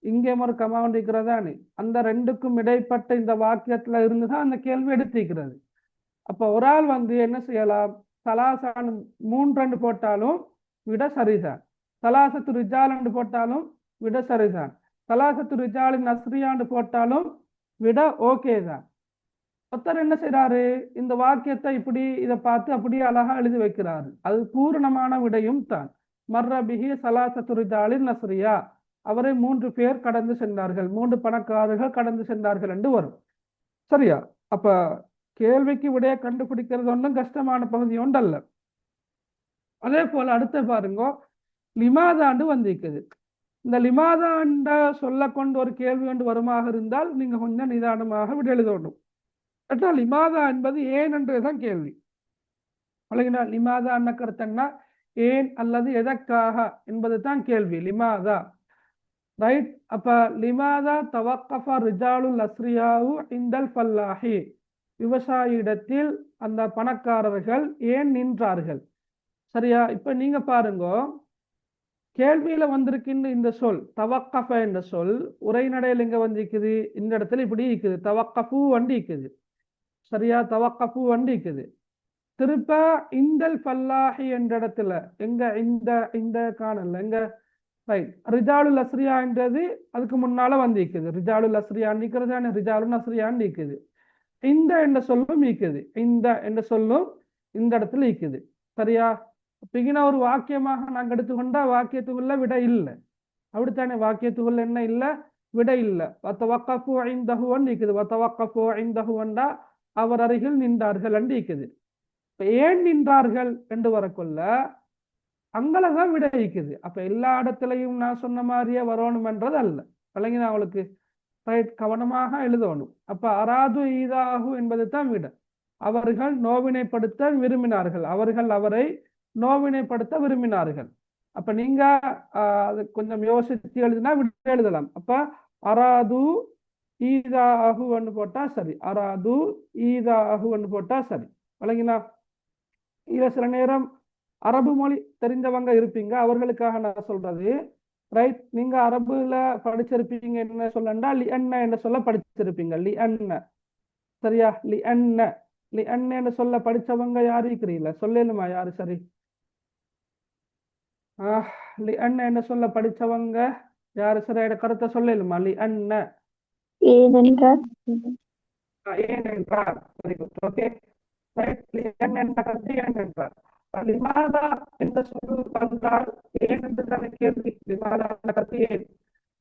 [SPEAKER 1] இங்கே ஒரு கமாண்ட் இருக்கிறதானே, அந்த ரெண்டுக்கும் இடைப்பட்ட இந்த வாக்கியத்துல இருந்துதான் அந்த கேள்வி எடுத்திருக்கிறது. அப்ப ஒரு ஆள் என்ன செய்யலாம், சலாசான் மூன்று போட்டாலும் விட சரிதான், சலாசத்து ரிஜால் போட்டாலும் விட சரிதான், சலாசத்து ரிஜாலின் நஸ்ரியாண்டு போட்டாலும் விட ஓகே தான். ஒருத்தர் என்ன செய்யறாரு, இந்த வாக்கியத்தை இப்படி இதை பார்த்து அப்படியே அழகா எழுதி வைக்கிறாரு, அது பூரணமான விடையும் தான். மர்ர பிஹி சலாசத்து ரிஜாலின் நஸ்ரியா, அவரை மூன்று பேர் கடந்து சென்றார்கள், மூன்று பணக்காரர்கள் கடந்து சென்றார்கள் என்று வரும். சரியா? அப்ப கேள்விக்கு விடைய கண்டுபிடிக்கிறது ஒன்றும் கஷ்டமான பகுதி ஒன்றல்ல. அதே போல அடுத்த பாருங்க, லிமாதாண்டு வந்திருக்குது. இந்த லிமாதாண்ட சொல்ல கொண்டு ஒரு கேள்வி ஒன்று வருமாக இருந்தால் நீங்க கொஞ்சம் நிதானமாக விட எழுதணும். லிமாதா என்பது ஏன் என்றுதான் கேள்வி. லிமாதா என்ன கருத்துன்னா ஏன் அல்லது எதற்காக என்பது தான் கேள்வி. லிமாதா, ரைட். அப்ப லிமாதா தவக்கஃப ரிஜாலுல் அஸ்ரியாவு இந்தல் ஃபல்லாஹி, விவசாயிடத்தில் அந்த பணக்காரர்கள் ஏன் நின்றார்கள். சரியா? இப்ப நீங்க பாருங்க, கேள்வியில வந்திருக்கின்ற இந்த சொல் தவக்கஃப என்ற சொல் உரைநடையில் எங்க வந்திருக்குது, இந்த இடத்துல இப்படி இருக்குது, தவக்கஃபு வண்டி இருக்குது. சரியா? தவக்கஃபு வண்டி இருக்குது. திருப்ப இந்தல் ஃபல்லாஹி என்ற இடத்துல எங்க இந்த காணல எங்க, ரைட். ரிஜாலுல் அஸ்ரியான்றது அதுக்கு முன்னால வந்திருக்குது, ரிஜாலுல் அஸ்ரியான் நிற்கிறது, ரிஜாலுல் அஸ்ரியான் நிற்குது. இந்த என்ற சொல்லும் இருக்குது, இந்த என்ற சொல்லும் இந்த இடத்துல இருக்குது. சரியா? பிகின ஒரு வாக்கியமாக நாங்க எடுத்துக்கொண்டா வாக்கியத்துக்குள்ள விட இல்லை, அப்படித்தானே? வாக்கியத்துக்குள்ள என்ன இல்லை, விட இல்லை. வத்தவக்கஃபு ஐந்தஹுவன் இருக்குது, வத்தவக்கஃபு ஐந்தஹுவன்டா அவர் அருகில் நின்றார்கள் என்று இருக்குது. இப்ப ஏன் நின்றார்கள் என்று வரக்குள்ள அங்கலதான் விட இருக்குது. அப்ப எல்லா இடத்துலையும் நான் சொன்ன மாதிரியே வரணும் என்றது அல்ல. விளங்கினா அவளுக்கு? ரைட், கவனமாக எழுதணும். அப்ப அராது ஈதாகு என்பது தான் விட. அவர்கள் நோவினைப்படுத்த விரும்பினார்கள், அவர்கள் அவரை நோவினைப்படுத்த விரும்பினார்கள். அப்ப நீங்க அது கொஞ்சம் யோசிச்சு எழுதினா விட எழுதலாம். அப்ப அராது ஈதாகுன்னு போட்டா சரி, அராது ஈதாகுன்னு போட்டா சரி. விளங்கினா? இதுல சில நேரம் அரபு மொழி தெரிஞ்சவங்க இருப்பீங்க, அவர்களுக்காக நான் சொல்றது. ரைட், நீங்க அரபுல படிச்சிருப்பீங்க, என்ன சொல்லண்டா லி அன்ன என்ன சொல்ல படிச்சிருப்பீங்க, லி அன்ன. சரியா? லி அன்ன, லி அன்னு சொல்ல படிச்சவங்க யாரு இருக்கிறீங்களா? சொல்லலுமா யாரு? சரி, லி அன்ன என்ன சொல்ல படிச்சவங்க யாரு? சரி, கருத்தை சொல்லலுமா? லி அன்ன
[SPEAKER 3] ஏனென்றால்
[SPEAKER 1] ஏனென்றால். Very good, okay. ரைட், லி அன்ன என்ற கருத்து ஏனென்றால். லிமாதா என்ற சொல் வந்தால் ஏன் என்று தானே கேள்வி. லிமாதா என்ற கருத்து ஏன்.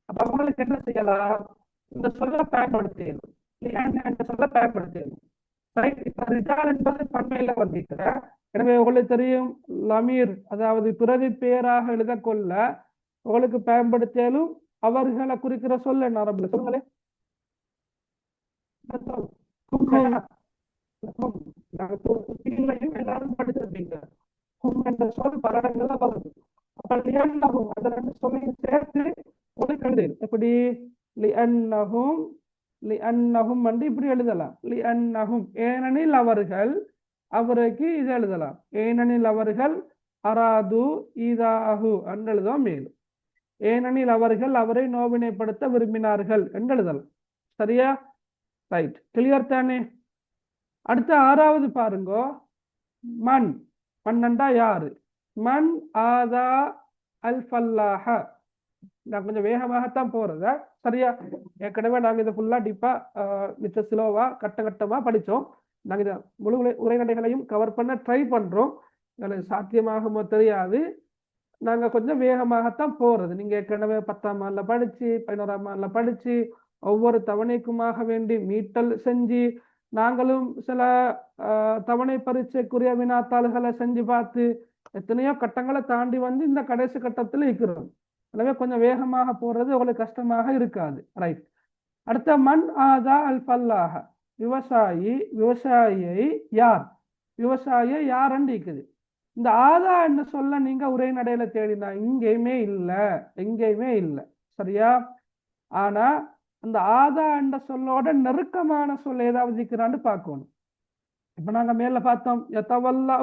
[SPEAKER 1] அப்ப அவங்களுக்கு என்ன செய்யலாம், இந்த சொல்ல பயன்படுத்தணும், லி அன்ன என்ற சொல்ல பயன்படுத்தணும். ரைட். இப்ப ரிஜால் என்பது பன்மையில வந்திருக்கிற, எனவே உங்களுக்கு தெரியும் லமீர் அதாவது பிரதி பெயராக எழுதக்கொள்ள உங்களுக்கு பயன்படுத்தியாலும் அவர்களை குறிக்கிற சொல் என்ன அரபுல சொல்லுங்களே. எல்லாரும் படிச்சிருப்பீங்க, என்ற சொல் பல இடங்கள்ல வருது. அப்ப லியன்னஹும் அந்த ரெண்டு சொல்லையும் சேர்த்து உங்களுக்கு எழுது. எப்படி? லியன்னஹும், லியன்னஹும் வந்து இப்படி எழுதலாம், லியன்னஹும் ஏனெனில் அவர்கள், அவருக்கு இது எழுதலாம், ஏனெனில் அவர்கள் அராது ஈதாஹு என்று எழுதுவோம். மேலும் ஏனெனில் அவர்கள் அவரை நோவினைப்படுத்த விரும்பினார்கள் என்று எழுதலாம். சரியா? ரைட், கிளியர் தானே? அடுத்த ஆறாவது பாருங்க, மண். மண்ணண்டா யாரு? மண் ஆதா அல் ஃபல்லாஹ. நான் கொஞ்சம் வேகமாகத்தான் போறத. சரியா? ஏற்கனவே நாங்க இதை ஃபுல்லா டீப்பா மிச்ச ஸ்லோவா கட்டமா படிச்சோம். நாங்க இதை முழு உரைநடைகளையும் கவர் பண்ண ட்ரை பண்றோம். எனக்கு சாத்தியமாகுமோ தெரியாது, நாங்க கொஞ்சம் வேகமாகத்தான் போறது. நீங்க ஏற்கனவே 10ஆம் ஆண்டுல படிச்சு 11ஆம் ஆண்டுல படிச்சு ஒவ்வொரு தவணைக்குமாக வேண்டி மீட்டல் செஞ்சு நாங்களும் சில தவணை பரீட்சைக்குரிய வினாத்தாள்களை செஞ்சு பார்த்து எத்தனையோ கட்டங்களை தாண்டி வந்து இந்த கடைசி கட்டத்தில் இருக்கிறோம். எனவே கொஞ்சம் வேகமாக போறது உங்களுக்கு கஷ்டமாக இருக்காது. ரைட். அடுத்த மண் ஆதா அல் ஃபல்லாஹ, விவசாயி, விவசாயியை யார், விவசாயியை யாருன்னு இருக்குது. இந்த ஆதா என்ன சொல்ல நீங்க உரைநடையில தேடினா எங்கேயுமே இல்லை, எங்கேயுமே இல்லை. சரியா? ஆனா அந்த ஆதா என்ற சொல்லோட நெருக்கமான சொல் ஏதாவது இருக்கிறான்னு பார்க்கணும். இப்ப நாங்க மேல பார்த்தோம், தவல்லு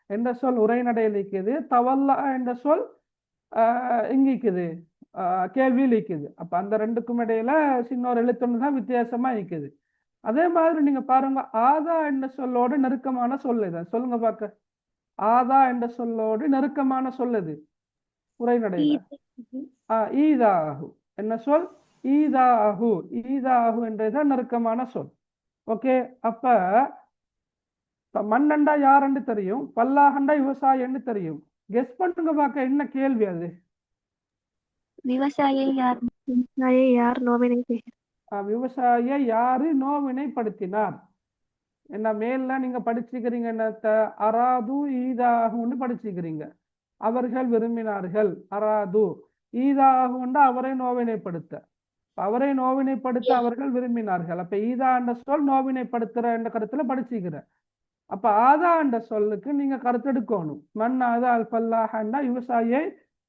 [SPEAKER 1] என்ற சொல் உரைநடையில் இருக்குது, தவல்லா என்ற சொல் எங்க இருக்குது, கேள்வியில் இருக்குது. அப்ப அந்த ரெண்டுக்கும் இடையில சின்ன ஒரு எழுத்துன்னு தான் வித்தியாசமா இருக்குது. அதே மாதிரி நீங்க பாருங்க, ஆதா என்ற சொல்லோடு நெருக்கமான சொல் இது. சொல்லுங்க பார்க்க, ஆதா என்ற சொல்லோடு நெருக்கமான சொல் இது உரைநடையில. ஈதாஹு என்ன சொல்? ஈதாஹு. ஈதாஹு என்றதுதான் நெருக்கமான சொல். ஓகே. அப்ப மண்ணண்டா யாருன்னு தெரியும், பல்லாகண்டா விவசாயன்னு தெரியும். கெஸ் பண்ணுங்க பார்க்க, என்ன கேள்வி அது?
[SPEAKER 3] விவசாயியை யார் நோவினை செய்கிறார்?
[SPEAKER 1] விவசாயியை யாரு நோவினைப்படுத்தினார்? என்ன மேல நீங்க படிச்சுக்கிறீங்க, என்னத்த அராது ஈதாகுன்னு படிச்சுக்கிறீங்க. அவர்கள் விரும்பினார்கள், அராது. ஈதாகுண்டா அவரை நோவினைப்படுத்த, அவரை நோவினைப்படுத்த அவர்கள் விரும்பினார்கள். அப்ப ஈதா என்ற சொல் நோவினைப்படுத்துற என்ற கருத்துல படிச்சுக்கிற. அப்ப ஆதா என்ற சொல்லுக்கு நீங்க கருத்தெடுக்கணும். மண் ஆதா அல் ஃபல்லாஹன்னா விவசாயியை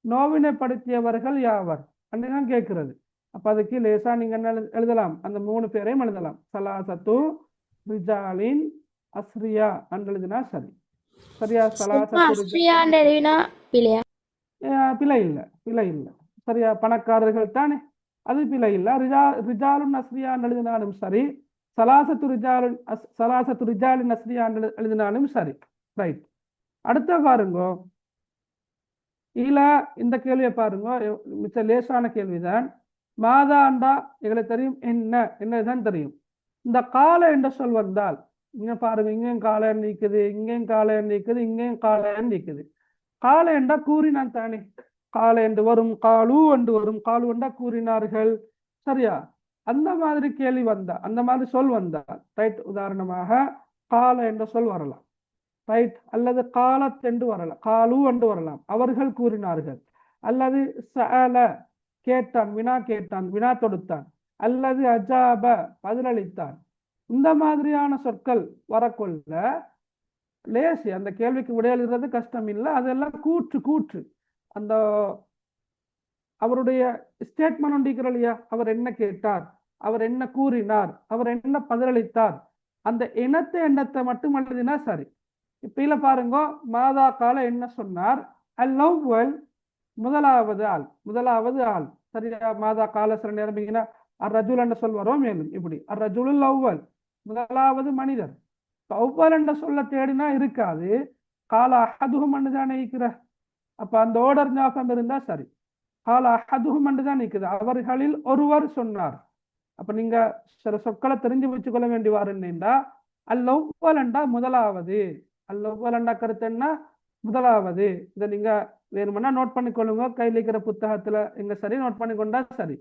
[SPEAKER 1] நோவினைப்படுத்தியவர்கள் யாவர் அப்படிதான் கேட்கிறது. அப்ப அதுக்கு லேசா நீங்க என்ன எழுதலாம், அந்த 3 பேரையும் எழுதலாம். சலாசத்து ரிஜாலின் அஸ்ரியா என்று எழுதினா சரி. சரியா? சலாசத்து பிழை இல்லை, பிழை இல்லை. சரியா? பணக்காரர்கள் தானே, அது பிழை இல்லை. ரிஜாலுன் அஸ்ரியான் எழுதினாலும் சரி, சலாசத்து ரிஜாலின் அஸ்ரியான் எழுதினாலும் சரி. ரைட். அடுத்த பாருங்க, இல்ல இந்த கேள்வியை பாருங்க, மிச்ச லேசான கேள்விதான். மாதாண்டா எங்களுக்கு தெரியும், என்னதான் தெரியும். இந்த கால என்ற சொல் வந்தால் இங்க பாருங்க, இங்கேயும் காலம் நீக்குது, இங்கேயும் காலம் நீக்குது, இங்கேயும் காலம் நீக்குது. கால என்றா கூறினான் தானே, கால என்று வரும், காலு என்று வரும். காலு என்றா கூறினார்கள். சரியா? அந்த மாதிரி கேள்வி வந்தா, அந்த மாதிரி சொல் வந்தால் ரைட். உதாரணமாக கால என்ற சொல் வரலாம், ரைட். அல்லது காலத் என்று வரலாம், காலு என்று வரலாம், அவர்கள் கூறினார்கள். அல்லது சஅல கேட்டான், வினா கேட்டான், வினா தொடுத்தான். அல்லது அஜாப பதிலளித்தான். இந்த மாதிரியான சொற்கள் வரக்கொள்ள லேசி, அந்த கேள்விக்கு விடையளிக்கிறது கஷ்டம் இல்லை. அதெல்லாம் கூற்று. அந்த அவருடைய ஸ்டேட்மெண்ட் ஒன்றிக்கிற இல்லையா, அவர் என்ன கேட்டார், அவர் என்ன கூறினார், அவர் என்ன பதிலளித்தார், அந்த எண்ணத்தை மட்டும் எழுதினா சரி. இப்ப இல்ல பாருங்க, மாதா கால என்ன சொன்னார், அல்லவல் முதலாவது ஆள். சரியா? மாதா கால சில நேரம் அர்ரஜுல் என்ற சொல் வரும். மேலும் இப்படி அர்ரஜுல் அவ்வல், முதலாவது மனிதர். அவ்வல் என்ற சொல்ல தேடினா இருக்காது, கால அஹதுஹும் தான் நிற்கிற. அப்ப அந்த ஓர்டர் ஞாபகம் இருந்தா சரி. கால அஹதுஹும் தான் நிற்குது, அவர்களில் ஒருவர் சொன்னார். அப்ப நீங்க சில சொற்களை தெரிஞ்சு வச்சுக்கொள்ள வேண்டிவார். என்னண்டா அல்லவல் என்றா முதலாவது, அல்லவல் என்றா கருத்து என்ன, முதலாவது. இதை நீங்க வேணும்னா நோட் பண்ணிக்கொள்ளுங்க, கையில் இருக்கிற புத்தகத்துல எங்க சரி நோட் பண்ணிக்கொண்டா சரி.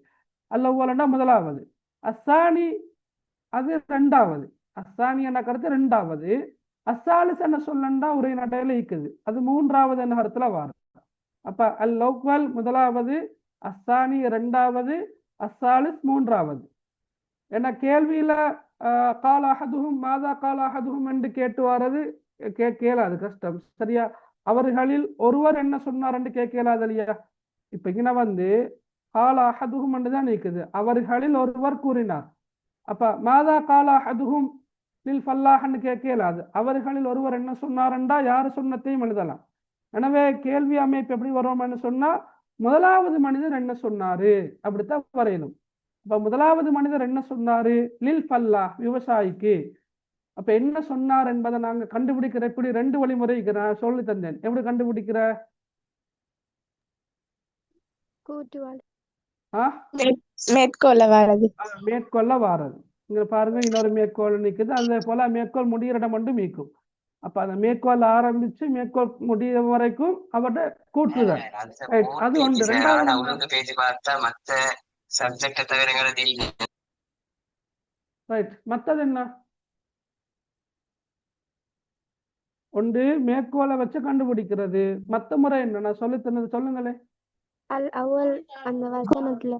[SPEAKER 1] அல்லவல்னா முதலாவது. அஸ்ஸானி அது ரெண்டாவது. அஸ்ஸானி என்ற கருத்து ரெண்டாவது. அஸ்ஸாலிஸ் என்ன சொல்லண்டா உரை நடையில இருக்குது, அது மூன்றாவது என்ற கருத்துல வரும். அப்ப அல்லவல் முதலாவது, அஸ்ஸானி ரெண்டாவது, அஸ்ஸாலிஸ் மூன்றாவது. ஏன்னா கேள்வியில கால அஹதுஹும் மாதா கால அஹதுஹும் என்று கேட்டு வர்றது கேட்கலாது, கஷ்டம். சரியா? அவர்களில் ஒருவர் என்ன சொன்னார் என்று கேட்கலாது இல்லையா. இப்ப இங்க கால அஹதுஹும் என்று தான் இருக்குது, அவர்களில் ஒருவர் கூறினார். அப்ப மாதா கால அஹதுஹும் லில் ஃபல்லாஹ்னு கேட்கலாது, அவர்களில் ஒருவர் என்ன சொன்னார்ன்றா யாரு சொன்னத்தையும் எழுதலாம். எனவே கேள்வி அமைப்பு எப்படி வருவோம்னு சொன்னா, முதலாவது மனிதர் என்ன சொன்னாரு அப்படித்தான் வரையணும். அப்ப முதலாவது மனிதர் என்ன சொன்னாரு, லில் ஃபல்லா விவசாயிக்கு. அப்ப என்ன சொன்னார் என்பதை நாங்க கண்டுபிடிக்கிற எப்படி 2 வழிமுறை நான் சொல்லி தந்தேன். எப்படி கண்டுபிடிக்கிற,
[SPEAKER 3] மேற்கோள்ள வாரது.
[SPEAKER 1] மேற்கொள்ள வாரது. இங்க பாருங்க, இன்னொரு மேற்கோள் நிக்குது, அதே போல மேற்கோள் முடிகிற இடம் மட்டும் மீக்கும். அப்ப அந்த மேற்கோள் ஆரம்பிச்சு மேற்கோள் முடிகிற வரைக்கும் அவர்கிட்ட கூட்டுதல். அது ஒன்று. ரைட். மத்தது என்ன, ஒன்று மேற்கோளை வச்சு கண்டுபிடிக்கிறது. மத்த முறை என்ன நான் சொல்லி தந்தது சொல்லுங்களே.
[SPEAKER 3] அந்த வசனத்துல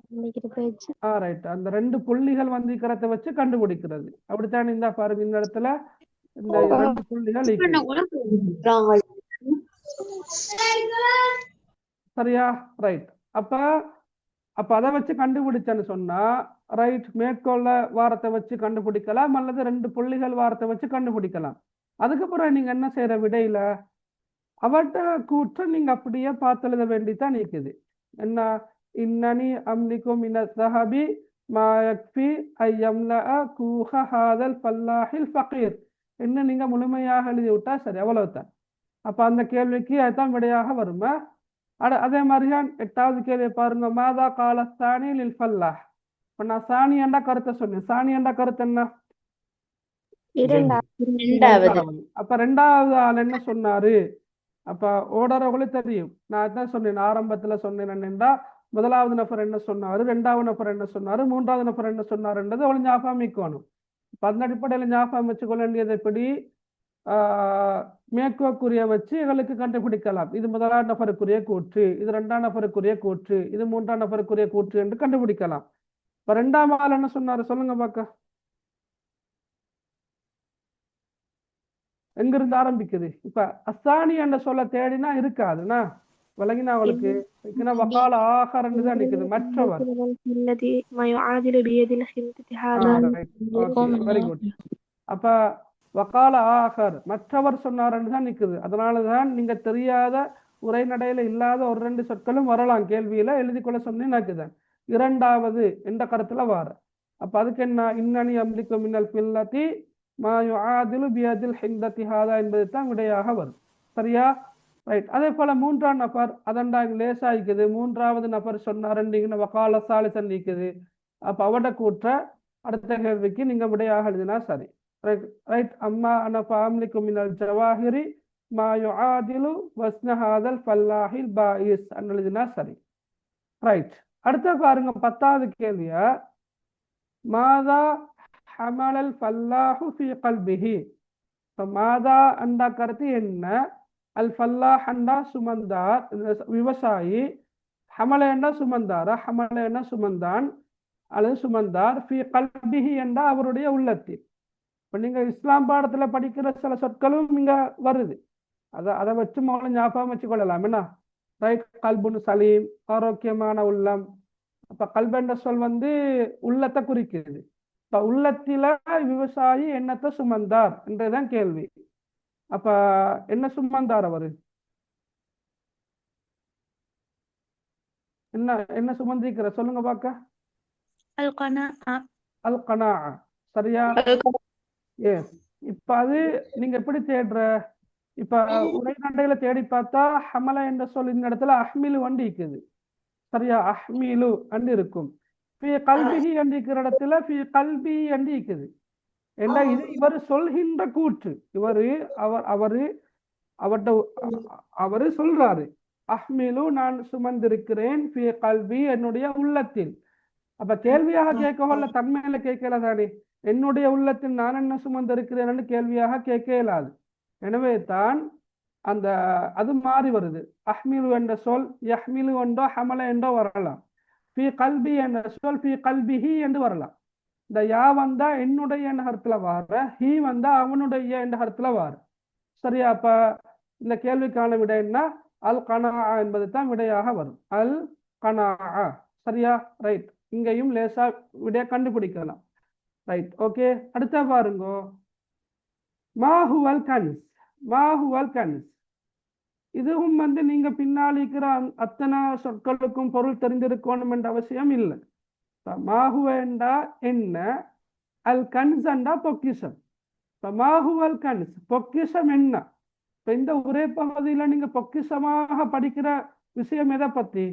[SPEAKER 3] வச்சு
[SPEAKER 1] ரைட், அந்த 2 புள்ளிகள் வந்திக்கிறத வச்சு கண்டுபிடிக்கிறது. அப்படித்தான் இந்த பாருங்க, இந்த இடத்துல இந்த 2 புள்ளிகள் சரியா? ரைட். அப்ப அதை வச்சு கண்டுபிடிச்சேன்னு சொன்னா ரைட், மேற்கோள வாரத்தை வச்சு கண்டுபிடிக்கலாம், அல்லது 2 புள்ளிகள் வாரத்தை வச்சு கண்டுபிடிக்கலாம். அதுக்கப்புறம் நீங்க என்ன செய்யற, விடையில அவட்ட கூற்ற நீங்க அப்படியே பார்த்து எழுத வேண்டித்தான் இருக்குது. என்ன, இன்னனி அம்லிக்கும் மின ஸஹபி மா யக்ஃபி ஐயம்லஅ கூஹ ஹாதல் ஃபல்லாஹில் ஃபகீர் என்ன நீங்க முழுமையாக எழுதி விட்டா சரி, அவ்வளவுதான். அப்ப அந்த கேள்விக்கு அதுதான் விடையாக வருமா. அதே மாதிரிதான் 8வது கேள்வி பாருங்க, மாதா கால சாணி லில் ஃபல்லாஹ். இப்ப நான் சாணி என்ற கருத்தை சொன்னேன், சாணி என்ற கருத்து என்ன, அப்ப 2வது ஆள் என்ன சொன்னாரு. அப்ப ஓடரவங்களே தெரியும், நான் தான் சொன்னேன் ஆரம்பத்துல சொன்னேன் என்னென்றா, முதலாவது நபர் என்ன சொன்னாரு, 2வது நபர் என்ன சொன்னாரு, 3வது நபர் என்ன சொன்னாருன்றது அவளை ஞாபகம் வைக்கணும். இப்ப அந்த அடிப்படையில ஞாபகம் வச்சுக்கொள்ள வேண்டியது எப்படி, மேற்கோக்குரிய வச்சு எங்களுக்கு கண்டுபிடிக்கலாம். இது முதலாம் நபருக்குரிய கூற்று, இது 2ஆம் நபருக்குரிய கூற்று, இது 3ஆம் நபருக்குரிய கூற்று என்று கண்டுபிடிக்கலாம். இப்ப 2ஆம் ஆள் என்ன சொன்னாரு சொல்லுங்க பாக்க. எங்கிருந்து ஆரம்பிக்குது? இப்ப அஸ்ஸானி என்ற சொல்ல தேடினா இருக்காதுண்ணா. விளங்கினா அவளுக்கு? வக்கால ஆகர்ன்னு தான் நிக்குது, மற்றவர்.
[SPEAKER 3] الذي ما يعادل بيد الخنطة هذا
[SPEAKER 1] ஓகே, வெரி குட். அப்ப வக்கால ஆகர் மற்றவர் சொன்னார்ன்னு தான் நிக்குது. அதனாலதான் நீங்க தெரியாத உரைநடையில இல்லாத ஒரு 2 சொற்களும் வரலாம், கேள்வியில எழுதி கொள்ள சொன்னேன். இரண்டாவது என்ற கருத்துல வார. அப்ப அதுக்கு என்ன? இன்னனி அம்லிக்கு மின்னல் பில்லதி மா யுஆதிலு பியதில் ஹிந்ததி ஹாதா என்பது தான் விடையாக வரும். சரியா? ரைட். அதே போல 3ஆம் நபர் அதண்டா லேசா இருக்குது. 3வது நபர் சொன்னாருன்னு வக்கால சாலிசன் இருக்குது. அப்ப அவட கூற்ற அடுத்த கேள்விக்கு நீங்க விடையாக எழுதினா சரி. ரைட். அம்மா அன ஃபஅம்லிகு மினல் ஜவாஹிரி மா யுஆதிலு வஸ்ன ஹாதல் ஃபல்லாஹில் பாயிஸ் எழுதினா சரி. ரைட். அடுத்த பாருங்க 10வது கேள்வியா. மாதா ஹமலல் ஃபல்லாஹு ஃபி கல்பிஹி. மாதா அண்டா கருத்து என்ன? அல் ஃபல்லாஹ் அண்டா சுமந்தார், விவசாயி. ஹமல என்றா சுமந்தாரா, ஹமல என்ன சுமந்தான் அல்லது சுமந்தார். ஃபி கல்பிஹி என்றா அவருடைய உள்ளத்தில். இப்போ நீங்க இஸ்லாம் பாடத்துல படிக்கிற சில சொற்களும் இங்க வருது. அதை வச்சு முதல்ல ஞாபகம் வச்சுக்கொள்ளலாம். என்ன? ரைட். கல்புன் சலீம், ஆரோக்கியமான உள்ளம். அப்ப கல்பு என்ற சொல் உள்ளத்தை குறிக்குது. இப்ப உள்ளத்தில விவசாயி என்னத்தை சுமந்தார் என்றுதான் கேள்வி. அப்ப என்ன சுமந்தார் அவரு? என்ன என்ன சுமந்திருக்கிற சொல்லுங்க பாக்க. அல் கனா. சரியா? எஸ். இப்ப அது நீங்க எப்படி தேடுற? இப்ப உரைநடையில தேடி பார்த்தா ஹமல என்ற சொல் இந்த இடத்துல அஹ்மிலு வண்டி இருக்குது. சரியா? அஹ்மிலு அண்டு இருக்கும். கல்பிஹி என்று இருக்கிற இடத்துல கல்பி என்று இருக்குது. ஏன்னா இது இவர் சொல்கின்ற கூற்று. அவரு சொல்றாரு, அஹ்மிலு நான் சுமந்திருக்கிறேன் ஃபி கல்பி என்னுடைய உள்ளத்தில். அப்ப கேள்வியாக கேட்கல, தன்மையில கேட்கல தானே. என்னுடைய உள்ளத்தில் நான் என்ன சுமந்திருக்கிறேன் கேள்வியாக கேட்க இயலாது. எனவே தான் அந்த அது மாறி வருது. அஹ்மிலு என்ற சொல் யஹ்மிலு என்றோ ஹமல என்றோ வரலாம். ஃபி கல்பி என்ற சொல் ஃபி கல்பிஹி என்று வரலாம். இந்த யா வந்தா என்னுடைய என்ற கருத்துல வார, ஹி வந்தா அவனுடைய என்ற கருத்துல வார. சரியா? அப்ப இந்த கேள்விக்கான விடை என்ன? அல் கனா என்பது தான் விடையாக வரும். அல் கனா. சரியா? ரைட். இங்கேயும் லேசா விடைய கண்டுபிடிக்கலாம். ரைட். ஓகே. அடுத்த பாருங்க. மாஹுவல் கன்ஸ். மாஹுவல் கன்ஸ். இதுவும் நீங்க பின்னால் இருக்கிற அத்தனை சொற்களுக்கும் பொருள் தெரிந்திருக்கணும் என்ற அவசியம் இல்லை. மாஹுவண்டா என்ன? அல் கன்ஸ் என்றா பொக்கிஷம். மாஹுவல் கன்ஸ் பொக்கிஷம் என்ன? இந்த ஒரே பகுதியில நீங்க பொக்கிஷமாக படிக்கிற விஷயம் எதை பத்தி?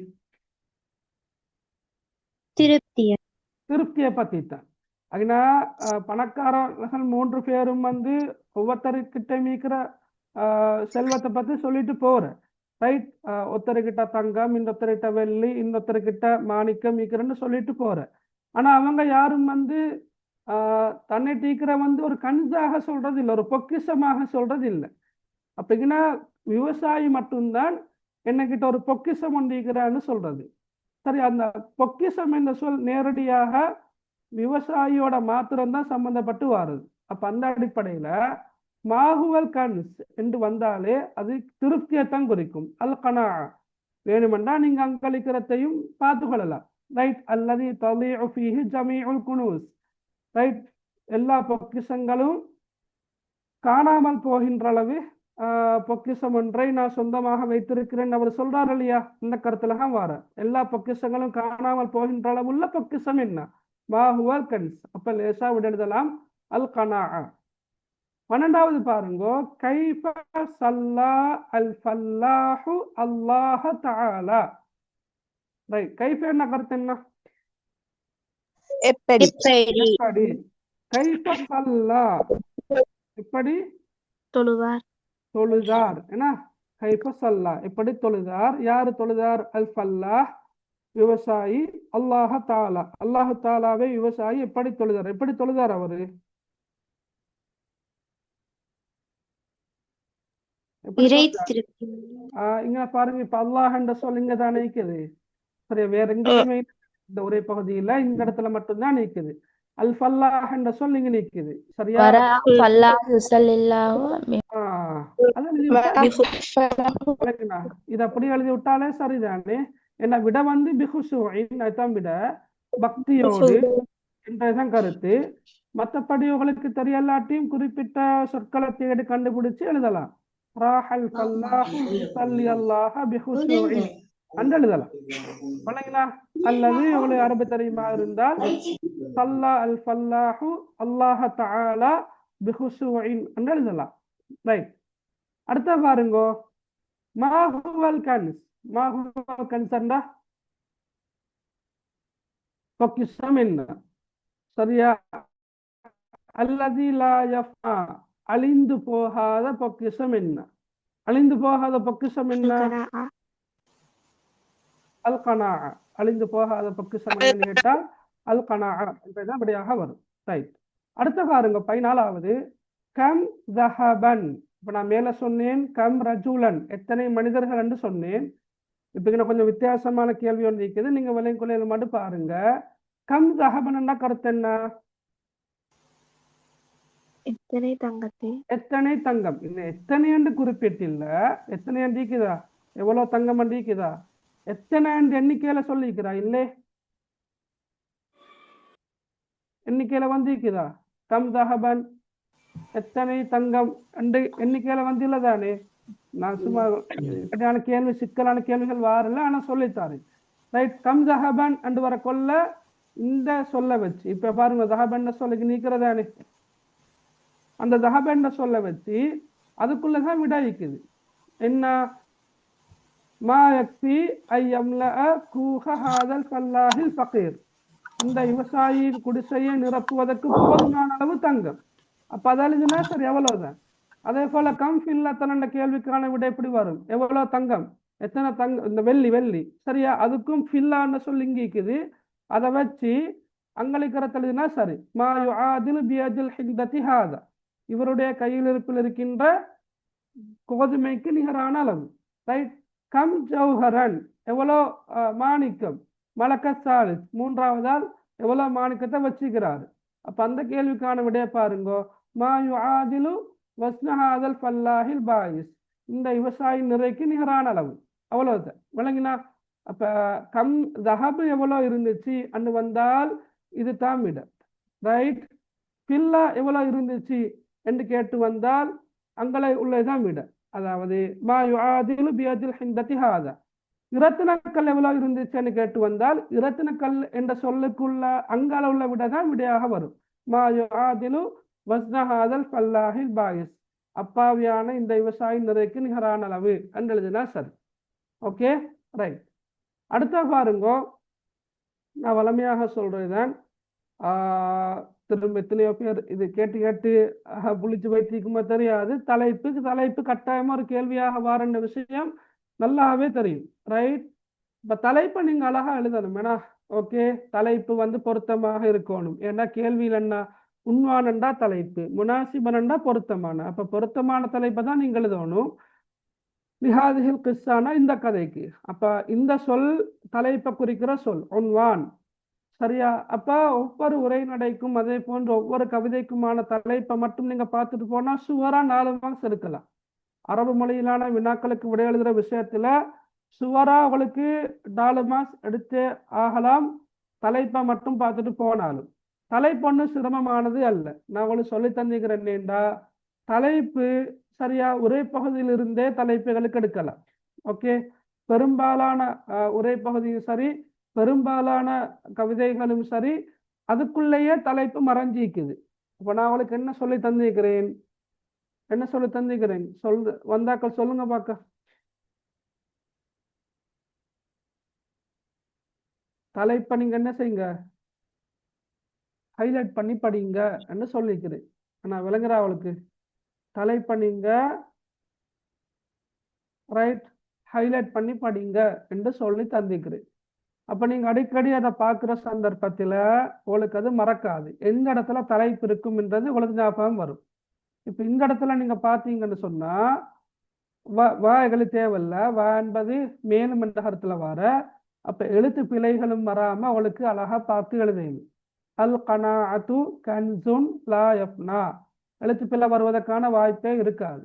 [SPEAKER 1] திருப்தியை பத்தி தான். அதனா பணக்காரர்கள் 3 பேரும் ஒவ்வொருத்தருக்கிட்ட மீக்கிற செல்வத்தை பத்தி சொல்லிட்டு போற. ரைட். ஒருத்தருக்கிட்ட தங்கம், இன்னொருத்தருக்கிட்ட வெள்ளி, இன்னொருத்தருக்கிட்ட மாணிக்கம் மீக்கிறன்னு சொல்லிட்டு போற. ஆனா அவங்க யாரும் தன்னை தீக்கிற ஒரு கன்ஸாக சொல்றது இல்லை, ஒரு பொக்கிஷமாக சொல்றது இல்லை. அப்படின்னா விவசாயி மட்டும்தான் என்னகிட்ட ஒரு பொக்கிஷம் ஒன்றிக்கிறான்னு சொல்றது. சரி. அந்த பொக்கிஷம் என்ற சொல் நேரடியாக விவசாயியோட மாத்திரம்தான் சம்பந்தப்பட்டு வருது. அப்ப அந்த அடிப்படையில மாஹுவல் கன்ஸ் என்று வந்தாலே அது திருப்தியைத்தான் குறிக்கும். அல் கனா. வேணுமென்றா நீங்க அங்களிக்கிறதையும் பார்த்து கொள்ளலாம். ரைட். அல்லது தலீஉ ஃபீஹி ஜமீஉல் குனூஸ். ரைட். எல்லா பொக்கிஷங்களும் காணாமல் போகின்ற அளவு பொக்கிஷம் ஒன்றை நான் சொந்தமாக வைத்திருக்கிறேன் அவர் சொல்றாரு இல்லையா? இந்த கருத்துல தான் வார. எல்லா பொக்கிஷங்களும் காணாமல் போகின்ற அளவுள்ள பொக்கிஷம் என்ன? மாஹுவல் கன்ஸ். அப்ப லேசா விடலாம் அல் கனா. 12வது பாருங்க. கைஃப ஸல்லா அல் ஃபல்லாஹு அல்லாஹ் தஆலா. ரைட். கைஃப என்ன கருத்து என்ன?
[SPEAKER 3] எப்படி.
[SPEAKER 1] கைஃப ஸல்லா எப்படி தொழுதார். என்ன? கைஃப ஸல்லா எப்படி தொழுதார்? யாரு தொழுதார்? அல் ஃபல்லாஹ் விவசாயி. அல்லாஹ் தஆலா அல்லாஹ் தஆலாவை விவசாயி எப்படி தொழுதார்? எப்படி தொழுதார் அவரு? இங்க பாருங்க. இப்ப அல்லாஹ் என்ற சொல் இங்க தான் நிக்குது. சரி. வேற எங்கேயுமே இந்த ஒரே பகுதியில இந்த இடத்துல மட்டும்தான் நிக்குது. அல் ஃபல்லாஹ் என்ற சொல் இங்க நிக்குது சரியா
[SPEAKER 4] وراء فالله يصلي الله
[SPEAKER 1] அதை எழுதி விட்டா விளக்குனா இது அப்படி எழுதி விட்டாலே சரிதானே என்ன விட வந்து பிஹுஷூஇன் அதுதான் விட பக்தியோடு என்றதான் கருத்து மற்றபடி உங்களுக்கு தெரியலாட்டியும் குறிப்பிட்ட சொற்களை தேடி கண்டுபிடிச்சு எழுதலாம் ராஹல் ஃபல்லாஹு யுஸல்லி அல்லாஹ பிஹுஷூஇன் என்று எழுதலாம் வணங்கினா அல்லது உங்களுக்கு அரபு தெரியுமா இருந்தால் சல்லா அல் ஃபல்லாஹு அல்லாஹ தஆலா பிஹுஷூஇன் என்று எழுதலாம் ரைட் அடுத்த பாருங்கோ மா ஹுவல் கன்ஸ் மா ஹுவல் கன்ஸ் என்றா பொக்கிஷம் என்ன சரியா அல்லதி லா யஃபா அழிந்து போகாத பொக்கிஷம் என்ன அழிந்து போகாத பொக்கிஷம் என்ன
[SPEAKER 3] القناعة
[SPEAKER 1] அல் கனா அழிந்து போகாத பொக்கிஷம் என்னன்னு கேட்டால் அல் கனா என்றதான் விடையாக வரும் ரைட் அடுத்த பாருங்க 14வது கம் ஜஹபன் இப்ப நான் மேல சொன்னேன் கம் ரஜுலன் எத்தனை மனிதர்கள் என்று சொன்னேன் இப்ப இன்னும் கொஞ்சம் வித்தியாசமான கேள்வி ஒன்று இருக்குது நீங்க விலைக்குள்ள மட்டும் பாருங்க கம் ஜஹபன் கருத்து என்ன
[SPEAKER 3] எத்தனை தங்கத்தை
[SPEAKER 1] எத்தனை தங்கம் இன்னும் எத்தனை என்று குறிப்பிட்டில்ல எத்தனை என்று இருக்குதா எவ்வளவு தங்கம் என்று இருக்குதா எத்தனை என்று எண்ணிக்கையில சொல்லிக்கிறா இல்லே எண்ணிக்கையில வந்திருக்குதா கம் ஜஹபன் எத்தனை தங்கம் என்று எண்ணிக்கையில வந்து இல்லதானே நான் சும்மா இப்படியான கேள்வி சிக்கலான கேள்விகள் வாரல ஆனா சொல்லித்தாரு ரைட் கம் ஜஹபன் என்று வர கொள்ள இந்த சொல்ல வச்சு இப்ப பாருங்க ஜஹபன் சொல்லுக்கு நீக்கிறதானே அந்த ஜஹபன் சொல்ல வச்சு அதுக்குள்ளதான் விடா இருக்குது என்ன மா யக்ஃபி ஐ யம்லஅ கூஹ ஹாதல் ஃபல்லாஹில் ஃபகீர் இந்த விவசாயியின் குடிசையை நிரப்புவதற்கு போதுமான அளவு தங்கம் அப்ப அதாலுதுன்னா சரி எவ்வளவுதான் அதே போல கம் ஃபில்லத்தன் கேள்விக்கான விட எப்படி வரும் எவ்வளவு தங்கம் எத்தனை தங்கம் இந்த வெள்ளி சரியா அதுக்கும் ஃபில்லான்னு சொல்லி இங்க இருக்குது அதை வச்சு அங்களிக்கிறதுனா சரி மா யுஆதிலு பியதில் ஹிந்ததி ஹாதா இவருடைய கையில் இருப்பில் இருக்கின்ற கோதுமைக்கு நிகரான அளவு ரைட் கம் ஜௌஹரன் எவ்வளோ மாணிக்கம் மலக்கத் சாலிஸ் மூன்றாவதால் எவ்வளவு மாணிக்கத்தை வச்சுக்கிறாரு அப்ப அந்த கேள்விக்கான விடைய பாருங்கோ மா யுஆதிலு வஸ்னஹாதல் ஃபல்லாஹில் பாயிஸ் இந்த விவசாயி நிறைக்கு நிகரான அளவு அவ்வளவுதான் விளங்கினா அப்ப கம் தஹபு எவ்வளவு இருந்துச்சு அன்னு வந்தால் இது தான் விட ரைட் பில்லா எவ்வளவு இருந்துச்சு என்று கேட்டு வந்தால் அங்களை உள்ளதான் விட அதாவது மா யுஆதிலு பியதில் ஹிந்ததி ஹாதா இரத்தினக்கல் எவ்வளவு இருந்துச்சுன்னு கேட்டு வந்தால் இரத்தினக்கல் என்ற சொல்லுக்குள்ள அங்கால உள்ள விடதான் விடையாக வரும் மா யுஆதிலு வஸ்னஹாதல் ஃபல்லாஹில் பாயிஸ் அப்பாவியான இந்த விவசாயி நிறைக்கு நிகரான அளவு என்று எழுதினா சரி ஓகே ரைட் அடுத்த பாருங்கோ நான் வளமையாக சொல்றதுதான் திரும்ப எத்தனையோ பேர் இது கேட்டு கேட்டு புளிச்சு வைத்திக்குமா தெரியாது தலைப்பு கட்டாயமா ஒரு கேள்வியாக வாரண்ட விஷயம் நல்லாவே தெரியும் ரைட் இப்ப தலைப்பை நீங்க அழகா எழுதணும் ஏன்னா ஓகே தலைப்பு வந்து பொருத்தமாக இருக்கணும் ஏன்னா கேள்வியில் என்ன உண்வானண்டா தலைப்பு முனாசிபனண்டா பொருத்தமான அப்ப பொருத்தமான தலைப்பை தான் நீங்க எழுதணும் லிஹாதிஹில் கிஸ்ஸானா இந்த கதைக்கு அப்ப இந்த சொல் தலைப்பை குறிக்கிற சொல் உன்வான் சரியா அப்ப ஒவ்வொரு உரைநடைக்கும் அதே போன்ற ஒவ்வொரு கவிதைக்குமான தலைப்பை மட்டும் நீங்க பார்த்துட்டு போனா சுவரா 4 மார்க்ஸ் எடுக்கலாம் அரபு மொழியிலான வினாக்களுக்கு விடை எழுதுற விஷயத்துல சுவரா உங்களுக்கு 4 மார்க்ஸ் எடுத்து ஆகலாம் தலைப்பை மட்டும் பார்த்துட்டு போனாலும் தலைப்பு ஒன்றும் சிரமமானது அல்ல நான் உங்களுக்கு சொல்லி தந்திக்கிறேன்டா தலைப்பு சரியா உரை பகுதியிலிருந்தே தலைப்புகளுக்கு எடுக்கலாம் ஓகே பெரும்பாலான உரை பகுதியும் சரி பெரும்பாலான கவிதைகளும் சரி அதுக்குள்ளேயே தலைப்பு மறைஞ்சிக்குது இப்ப நான் அவளுக்கு என்ன சொல்லி தந்திக்கிறேன் வந்தாக்கள் சொல்லுங்க பாக்க தலைப்பை நீங்க என்ன செய்யுங்க ஹைலைட் பண்ணி படிங்க என்று சொல்லிக்கிறேன் நான் விளங்குற அவளுக்கு தலைப்பை நீங்க ரைட் ஹைலைட் பண்ணி படிங்க என்று சொல்லி தந்திக்கிறேன் அப்ப நீங்க அடிக்கடி அதை பார்க்குற சந்தர்ப்பத்துல உங்களுக்கு அது மறக்காது எந்த இடத்துல தலைப்பு இருக்கும் என்றது உங்களுக்கு ஞாபகம் வரும் இப்ப இந்த இடத்துல நீங்க பாத்தீங்கன்னு சொன்னா வா எங்களுக்கு தேவையில்ல வா என்பது மேலும் என்ற கருத்துல வர அப்ப எழுத்து பிழைகளும் வராம அவளுக்கு அழகா பார்த்து எழுதுங்க அல் கனாஅத்து கன்சுன் லா யஃப்னா. எழுத்து பிழை வருவதற்கான வாய்ப்பே இருக்காது.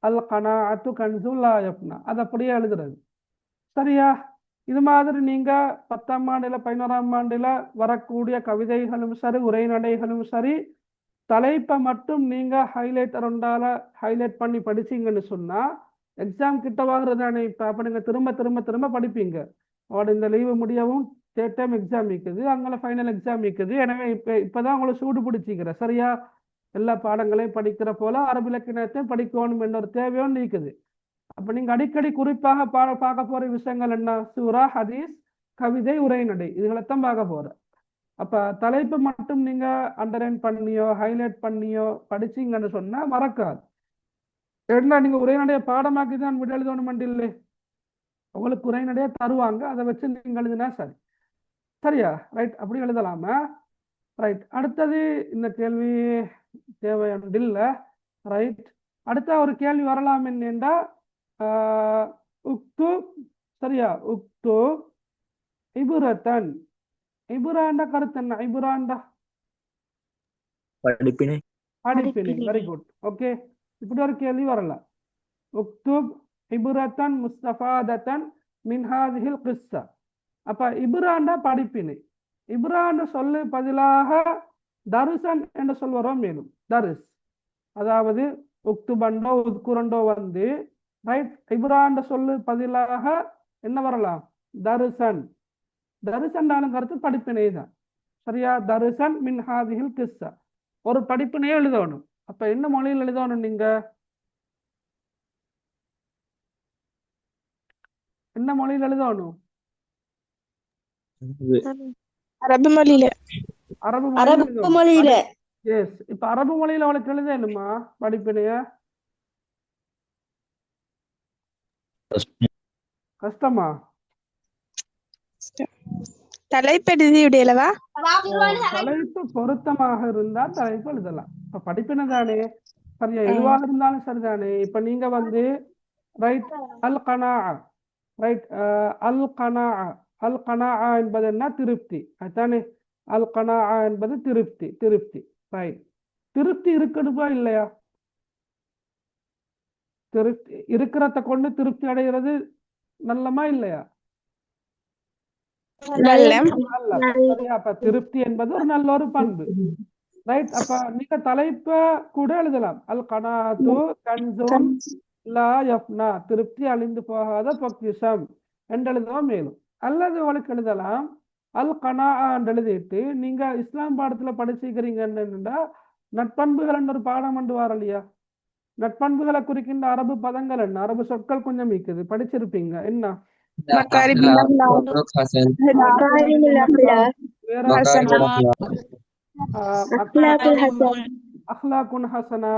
[SPEAKER 1] அல் கனாஅத்து கன்சுன் லா யஃப்னா, அது அப்படியே எழுதுறது. சரியா? இது மாதிரி நீங்க 10ஆம் ஆண்டுல 11ஆம் ஆண்டுல வரக்கூடிய கவிதைகளும் சரி, உரைநடைகளும் சரி, தலைப்பை மட்டும் நீங்க ஹைலைட்டர் ஒன்றால ஹைலைட் பண்ணி படிச்சீங்கன்னு சொன்னா எக்ஸாம் கிட்ட வாங்குறதானே. அப்ப நீங்க திரும்ப திரும்ப திரும்ப படிப்பீங்க. அவட இந்த லீவு முடியவும் தேர்ட் டைம் எக்ஸாம் இருக்குது, அங்கே ஃபைனல் எக்ஸாம் இருக்குது. எனவே இப்பதான் உங்களை சூடு பிடிச்சிக்கிறேன். சரியா? எல்லா பாடங்களையும் படிக்கிற போல அரபு இலக்கியத்தையும் படிக்கணும் என்ற ஒரு தேவையும் இருக்குது. அப்ப நீங்க அடிக்கடி குறிப்பாக பார்க்க போற விஷயங்கள் என்ன? சூரா, ஹதீஸ், கவிதை, உரைநடை, இதுகளைத்தான் பார்க்க போற. அப்ப தலைப்பு மட்டும் நீங்க அண்டர்லைன் பண்ணியோ ஹைலைட் பண்ணியோ படிச்சீங்கன்னு சொன்னா மறக்காது. ஏன்னா நீங்க உரைநடைய பாடமாக்கி தான் விட எழுதணும் இல்லை, உங்களுக்கு உரைநடைய தருவாங்க, அதை வச்சு நீங்க எழுதினா சரி. சரியா? ரைட், அப்படி எழுதலாமா? ரைட். அடுத்தது இந்த கேள்வி தேவையில்லை. ரைட், அடுத்த ஒரு கேள்வி வரலாம் என்னென்றா உக்து. சரியா? உக்து இபுரத்தன். இபுராண்ட கருத்து என்ன? இபுராண்டா
[SPEAKER 5] படிப்பினை.
[SPEAKER 1] படிப்பினை. Very good. ஓகே, இப்படி ஒரு கேள்வி வரலாம். உக்துப் இபுரத்தன் முஸ்தஃபாதத்தன் மின் ஹாதிஹில் கிஸ்ஸா. அப்ப இபுராண்டா படிப்பினை. இபுராண்ட சொல்லு பதிலாக தருசன் என்று சொல்வரோம். மேலும் தருஸ், அதாவது உக்துபண்டோ உத்குரண்டோ வந்து ரைட், இபுராண்ட சொல்லு பதிலாக என்ன வரலாம்? தருசன். தருசன்டாலும் கருத்து படிப்பினை தான். சரியா? தருசன் மின் ஹாதிஹில் கிஸ்ஸா, ஒரு படிப்பினையே எழுதணும். அப்ப என்ன மொழியில் எழுதணும்? நீங்க என்ன மொழியில் எழுதணும்?
[SPEAKER 3] அரபு மொழியில.
[SPEAKER 1] அரபு
[SPEAKER 3] அரபு மொழியில.
[SPEAKER 1] எஸ். இப்ப அரபு மொழியில அவளுக்கு எழுதணுமா படிப்பினைய? கஷ்டமா?
[SPEAKER 3] தலைப்பெழுதியுடையலவா?
[SPEAKER 1] தலைப்பு பொருத்தமாக இருந்தா தலைப்பு எழுதலாம். இப்ப படிப்பினை தானே. சரியா? எதுவாக இருந்தாலும் சரிதானே. இப்ப நீங்க வந்து ரைட் அல் கனா. ரைட், அல் கனா. அல் கனா என்பது என்ன? திருப்தி. அதுதானே. அல் கனா என்பது திருப்தி. திருப்தி. ரைட், திருப்தி இருக்கணுமா இல்லையா? திருப்தி இருக்கிறத கொண்டு திருப்தி அடைகிறது நல்லமா இல்லையா?
[SPEAKER 3] நல்ல.
[SPEAKER 1] சரியா? அப்ப திருப்தி என்பது ஒரு நல்ல ஒரு பண்பு. ரைட், அப்ப நீங்க தலைப்ப கூட எழுதலாம். அல் கனாத்து கன்சுன் லா யஃப்னா, திருப்தி அழிந்து போகாத பொக்கிஷம் என்று எழுதுவோம். மேலும் அல்லது உங்களுக்கு எழுதலாம் அல் கனா என்று எழுதிட்டு நீங்க இஸ்லாம் பாடத்துல படிச்சுக்கிறீங்க என்னன்னா நட்பண்புகள் என்ற ஒரு பாடம் என்று வர இல்லையா? நட்பண்புகளை குறிக்கின்ற அரபு பதங்கள் என்ன? அரபு சொற்கள் கொஞ்சம் இருக்குது, படிச்சிருப்பீங்க. என்ன? அஹ்லாக்குன் ஹசனா,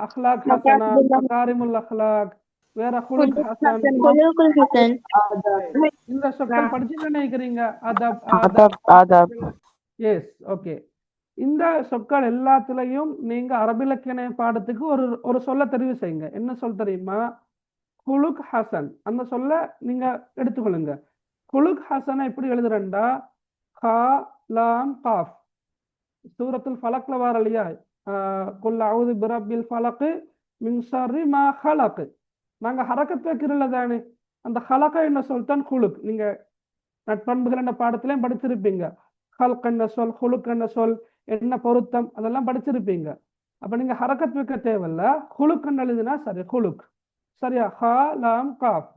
[SPEAKER 1] அஹ்லாக் ஹசனா, மகாரிமுல் அஹ்லாக், வேற குலுக் ஹசன். இந்த சொற்கள் படிச்சு நினைக்கிறீங்க. அதப். எஸ். ஓகே, இந்த சொற்கள் எல்லாத்துலயும் நீங்க அரபிலக்கண பாடத்துக்கு ஒரு சொல்ல தெரிவு செய்யுங்க. என்ன சொல் தெரியுமா? குலுக் ஹசன். அந்த சொல்ல நீங்க எடுத்துக்கொள்ளுங்க. குலுக் ஹசனை எப்படி எழுதுறேன்டா ஹா லாம் காஃப். சூரத்துல் ஃபலக்ல வர இல்லையா? குல் அஊது பிரப்பில் ஃபலக் மின் ஷர்ரி மா ஹலக். நாங்க ஹரக்கத் வைக்கிறல தானே, அந்த ஹலக என்ன சொல் தான் குலுக். நீங்க நட்பண்புகள் என்ற பாடத்திலையும் படிச்சிருப்பீங்க. ஹல்க் என்ன சொல், குலுக் என்ன சொல், என்ன பொருத்தம், அதெல்லாம் படிச்சிருப்பீங்க. அப்ப நீங்க ஹரக்கத் வைக்க தேவையில்ல, குலுக் எழுதுனா சரி. குலுக். சரியா? ஹா லாம் காஃப்.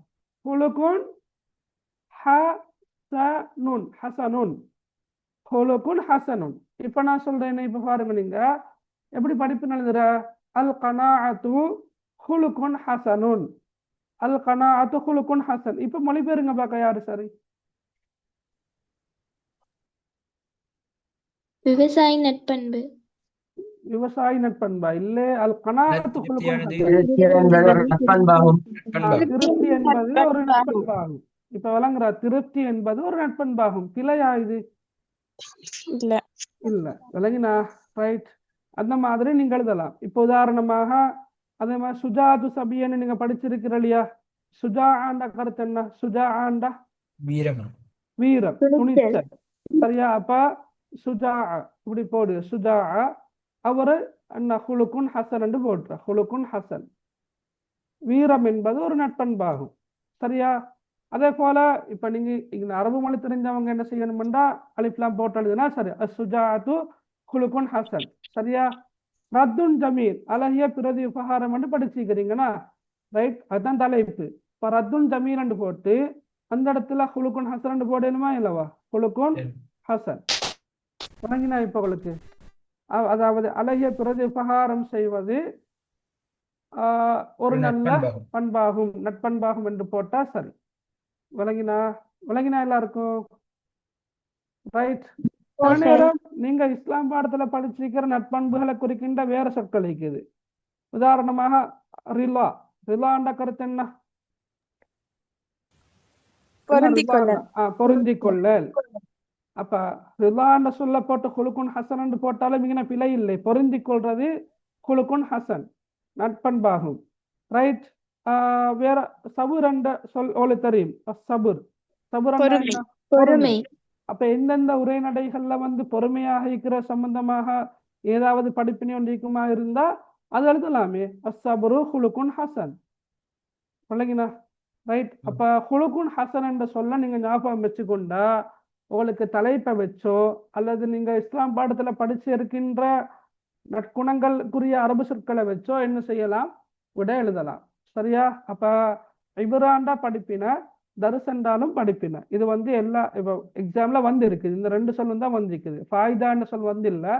[SPEAKER 1] குலுக்குன் ஹசனுன். ஹசனுன். குலுக்குன் ஹசனுன். இப்ப நான் சொல்றேன், இப்ப பாருங்க நீங்க எப்படி படிப்பு எழுதுற? அல் கனாஅத்து குலுக்குன் ஹசனுன். அல் கனாஅத்து குலுக்குன் ஹசன். இப்ப மொழிபெயருங்க பார்க்க யாரு சரி?
[SPEAKER 4] விவசாயி நட்பண்பு.
[SPEAKER 1] விவசாயி நட்பண்பா? இல்ல, அல் கனாஅத்து குலுக்குன் ஹசன். திருப்தி என்பது ஒரு நட்பண்பாகும். இப்ப விளங்குறா? திருப்தி என்பது ஒரு நட்பண்பாகும். பிழையா இது?
[SPEAKER 3] இல்ல.
[SPEAKER 1] இல்ல. விளங்கினா? ரைட், அந்த மாதிரி நீங்க எழுதலாம். இப்ப உதாரணமாக அதே மாதிரி சுஜாது சபியன்னு நீங்க படிச்சிருக்கிற இல்லையா? சுஜா ஆண்ட கருத்து என்ன? சுஜா ஆண்டா
[SPEAKER 5] வீரம்.
[SPEAKER 1] வீரம், துணிச்சல். சரியா? அப்ப சுஜா இப்படி போடு சுஜா அவரு என்ன ஹுலுக்குன் ஹசன் என்று போட்டுற ஹுலுக்குன் ஹசன். வீரம் என்பது ஒரு நட்பண்பாகும். சரியா? அதே போல இப்ப நீங்க இந்த அரபு மொழி தெரிஞ்சவங்க என்ன செய்யணும்னா அலிஃப்லாம் போட்டு எழுதுனா சரி சுஜாஅத்து ஹுலுக்குன் ஹசன். சரியா? ரத்துன் ஜமீல் அழகிய பிரதி உபகாரம் என்று படிச்சுக்கிறீங்கன்னா ரைட், அதுதான் தலைப்பு. இப்ப ரத்துன் ஜமீல் என்று போட்டு அந்த இடத்துல ஹுலுக்குன் ஹசன் போடணுமா இல்லவா? ஹுலுக்குன் ஹசன் வழங்கினா இப்ப உங்களுக்கு அதாவது அழகிய பிரதி உபகாரம் செய்வது ஒரு நல்ல பண்பாகும் நட்பண்பாகும் என்று போட்டா சரி. விளங்கினா விளங்கினா எல்லாருக்கும் ரைட். நேரம் நீங்க இஸ்லாம் பாடத்துல படிச்சிருக்கிற நட்பண்புகளை குறிக்கின்ற வேற சொற்கள் இருக்குது. உதாரணமாக ரிலா. ரிலாண்ட கருத்து என்ன? பொருந்திக் கொள்ளல். அப்ப ரிலாண்ட சொல்ல போட்டு குலுக்குன் ஹசன் போட்டாலும் இங்கே பிழை இல்லை. பொருந்திக் கொள்றது குலுக்குன் ஹசன் நட்பண்பாகும். ரைட். வேற சபுர் என்ற சொல் ஓலை தெரியும். சபுர் சபுர் பொறுமை. அப்ப எந்தெந்த உரைநடைகள்ல வந்து பொறுமையாக இருக்கிற சம்பந்தமாக ஏதாவது படிப்பினை ஒன்றிக்குமா இருந்தா அது எழுதலாமே. அஸ்ஸபுரு ஹுலுக்குன் ஹசன். சொல்லுங்கண்ணா ரைட். அப்ப ஹுலுக்குன் ஹசன் என்ற சொல்ல நீங்க ஞாபகம் வச்சுக்கொண்டா உங்களுக்கு தலைப்பை வச்சோ அல்லது நீங்க இஸ்லாம் பாடத்துல படிச்சு இருக்கின்ற நற்குணங்களுக்குரிய அரபு சொற்களை வச்சோ என்ன செய்யலாம்? விட எழுதலாம். சரியா? அப்ப இபராண்டா படிப்பின தரிசென்றாலும் படிப்பின. இது வந்து எல்லா இப்போ எக்ஸாம்ல வந்து இருக்குது. இந்த ரெண்டு சொல்லும் தான் வந்திருக்குது. ஃபாய்தான்ற சொல் வந்து இல்லை.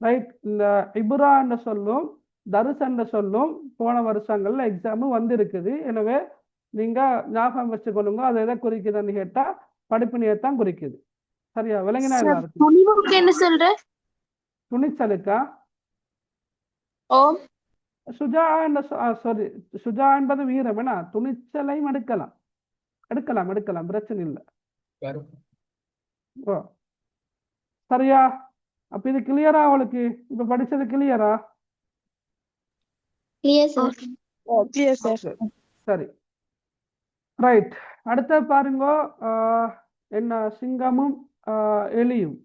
[SPEAKER 1] ரைட். இந்த இபராண்ட சொல்லும் தரிசென்ற சொல்லும் போன வருஷங்கள்ல எக்ஸாமும் வந்து இருக்குது. எனவே நீங்க ஞாபகம் வச்சுக்கொள்ளுங்க. அது எதை குறிக்குதுன்னு கேட்டா படிப்பினையத்தான் குறிக்குது. சரியா? விளங்கினா எல்லாருக்கும்?
[SPEAKER 4] என்ன சொல்ற?
[SPEAKER 1] துணிச்சலுக்கா? சுஜா சாரி சுஜா என்பது வீரம். என்ன துணிச்சலையும் எடுக்கலாம் எடுக்கலாம் எடுக்கலாம் பிரச்சனை இல்லை. ஓ சரியா? அப்ப இது கிளியரா அவளுக்கு? இப்ப படிச்சது கிளியரா? சரி ரைட். அடுத்த பாருங்க என்ன சிங்கமும் எலியும்.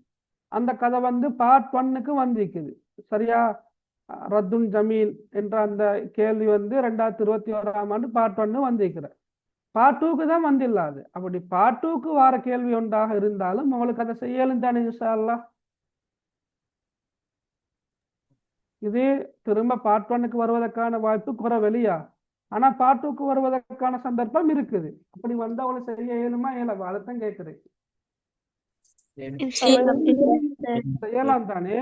[SPEAKER 1] அந்த கதை வந்து பார்ட் 1க்கு வந்திருக்குது. சரியா? ரத்துன் ஜமீல் என்ற அந்த கேள்வி வந்து 2021ஆம் ஆண்டு பார்ட் 1 வந்திருக்கிற. பார்ட் 2க்கு தான் வந்தில்லாது. அப்படி பார்ட் 2க்கு வார கேள்வி ஒன்றாக இருந்தாலும் உங்களுக்கு அதை செய்யலும் தானே இன்ஷா அல்லாஹ். இது திரும்ப பார்ட் 1க்கு வருவதற்கான வாய்ப்பு குறைவெளியா. ஆனா பார்ட் 2க்கு வருவதற்கான சந்தர்ப்பம் இருக்குது. அப்படி வந்து அவளை செய்ய இயலுமா இயலவா? அதைத்தான் கேட்கிறேன். செய்யலாம் தானே?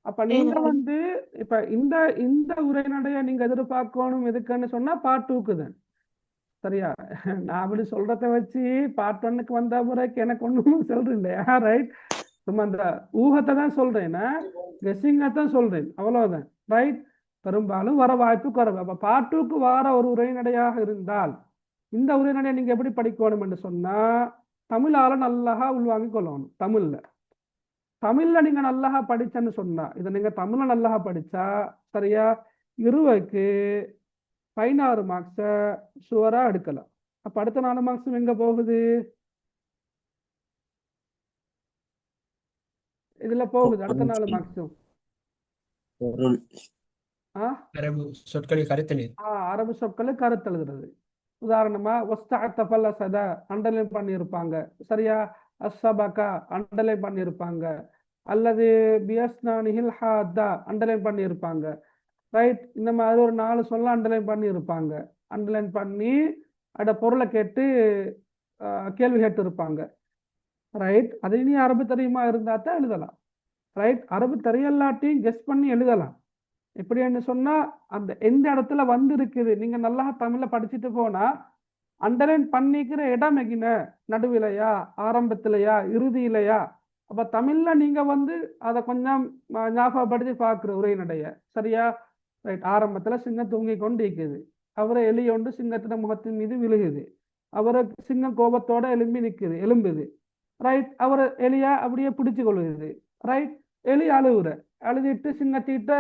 [SPEAKER 1] அப்ப நீங்க வந்து இப்ப இந்த இந்த உரைநடைய நீங்க எதிர்பார்க்கணும் எதுக்குன்னு சொன்னா பார்ட் 2க்கு தான். சரியா? நான் அப்படி சொல்றத வச்சு பார்ட் 1க்கு வந்த முறைக்கு எனக்கு ஒண்ணும் சொல்றேன் இல்லையா? ரைட். சும்மா அந்த ஊகத்தை தான் சொல்றேன், கெஸ்ஸிங்கை தான் சொல்றேன், அவ்வளவுதான். ரைட். பெரும்பாலும் வர வாய்ப்பு குறைவு. அப்ப பார்ட் 2க்கு வார ஒரு உரைநடையாக இருந்தால் இந்த உரைநடையை நீங்க எப்படி படிக்கணும் என்று சொன்னா தமிழால நல்லா உள்வாங்கி கொள்ளணும். தமிழ்ல நீங்க நல்லா படிச்சேன்னு சொன்னா இதை நீங்க தமிழ்ல நல்லா படிச்சா சரியா 20க்கு 16 மார்க்ஸ சுவரா எடுக்கலாம். அப்ப அடுத்த 4 மார்க்ஸும் எங்க போகுது? இதுல போகுது. அடுத்த 4 மார்க்ஸும் அரபு சொற்களை கருத்தெழுதுறது. உதாரணமா அண்டர்லைன் பண்ணியிருப்பாங்க. சரியா? அஸ்ஸபகா அண்டர்லைன் பண்ணியிருப்பாங்க. அல்லது பியஸ்னானிஹில் ஹாதா அண்டர்லைன் பண்ணியிருப்பாங்க. ரைட். இந்த மாதிரி ஒரு 4 சொல்ல அண்டர்லைன் பண்ணியிருப்பாங்க. அண்டர்லைன் பண்ணி அட பொருளை கேட்டு கேள்வி கேட்டு இருப்பாங்க. ரைட். அது இனி அரபு தெரியுமா இருந்தா தான் எழுதலாம். ரைட். அரபு தெரியலாட்டியும் கெஸ் பண்ணி எழுதலாம். எப்படின்னு சொன்னா அந்த எந்த இடத்துல வந்து இருக்குது நீங்க நல்லா தமிழ்ல படிச்சுட்டு போனா அண்டர்லைன் பண்ணிக்கிற இடம் எகின நடுவிலையா ஆரம்பத்திலையா இறுதியிலையா. அப்ப தமிழ்ல நீங்க வந்து அதை கொஞ்சம் ஞாபகப்படுத்தி பார்க்குற உரைநடைய. சரியா? ரைட். ஆரம்பத்துல சிங்கம் தூங்கி கொண்டு இருக்குது. அவரை எலியொண்டு சிங்கத்தின முகத்தின் மீது விழுகுது. அவரை சிங்கம் கோபத்தோட எலும்புது. ரைட். அவரை எலியா அப்படியே பிடிச்சு கொள்ளுது. ரைட். எலி அழுதிட்டு சிங்கத்திட்ட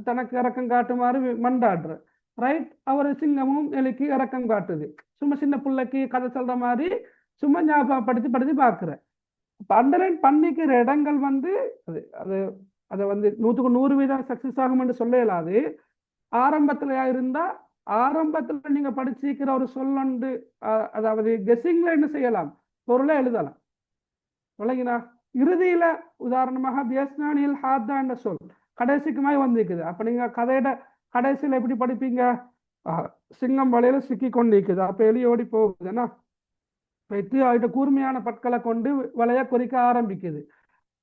[SPEAKER 1] தனக்கு இறக்கம் காட்டுமாறு மண்டாடுற. ரைட். அவர் சிங்கமும் எலிக்கு இறக்கம் காட்டுது. சும்மா சின்ன பிள்ளைக்கு கதை சொல்ற மாதிரி சும்மா ஞாபகப்படுத்தி பார்க்குற. இப்போ அண்டர்லைன் பண்ணிக்கிற இடங்கள் வந்து அது அது அதை வந்து 100% சக்சஸ் ஆகும்னு சொல்ல இயலாது. ஆரம்பத்திலயா இருந்தா ஆரம்பத்துல நீங்க படிச்சிருக்கிற ஒரு சொல்லண்டு அதாவது கெஸ்ஸிங்ல என்ன செய்யலாம், பொருளை எழுதலாம். விளங்கினா இறுதியில உதாரணமாக பியஸ்னானியில் ஹாத்தா என்ற சொல் கடைசிக்குமாய் வந்திருக்குது. அப்ப நீங்க கதையிட கடைசியில எப்படி படிப்பீங்க, சிங்கம் வலையில சிக்கி கொண்டு இருக்குது, அப்ப எலி ஓடி போகுதுன்னா வைத்து அவட்ட கூர்மையான பற்களை கொண்டு வலைய குறிக்க ஆரம்பிக்குது.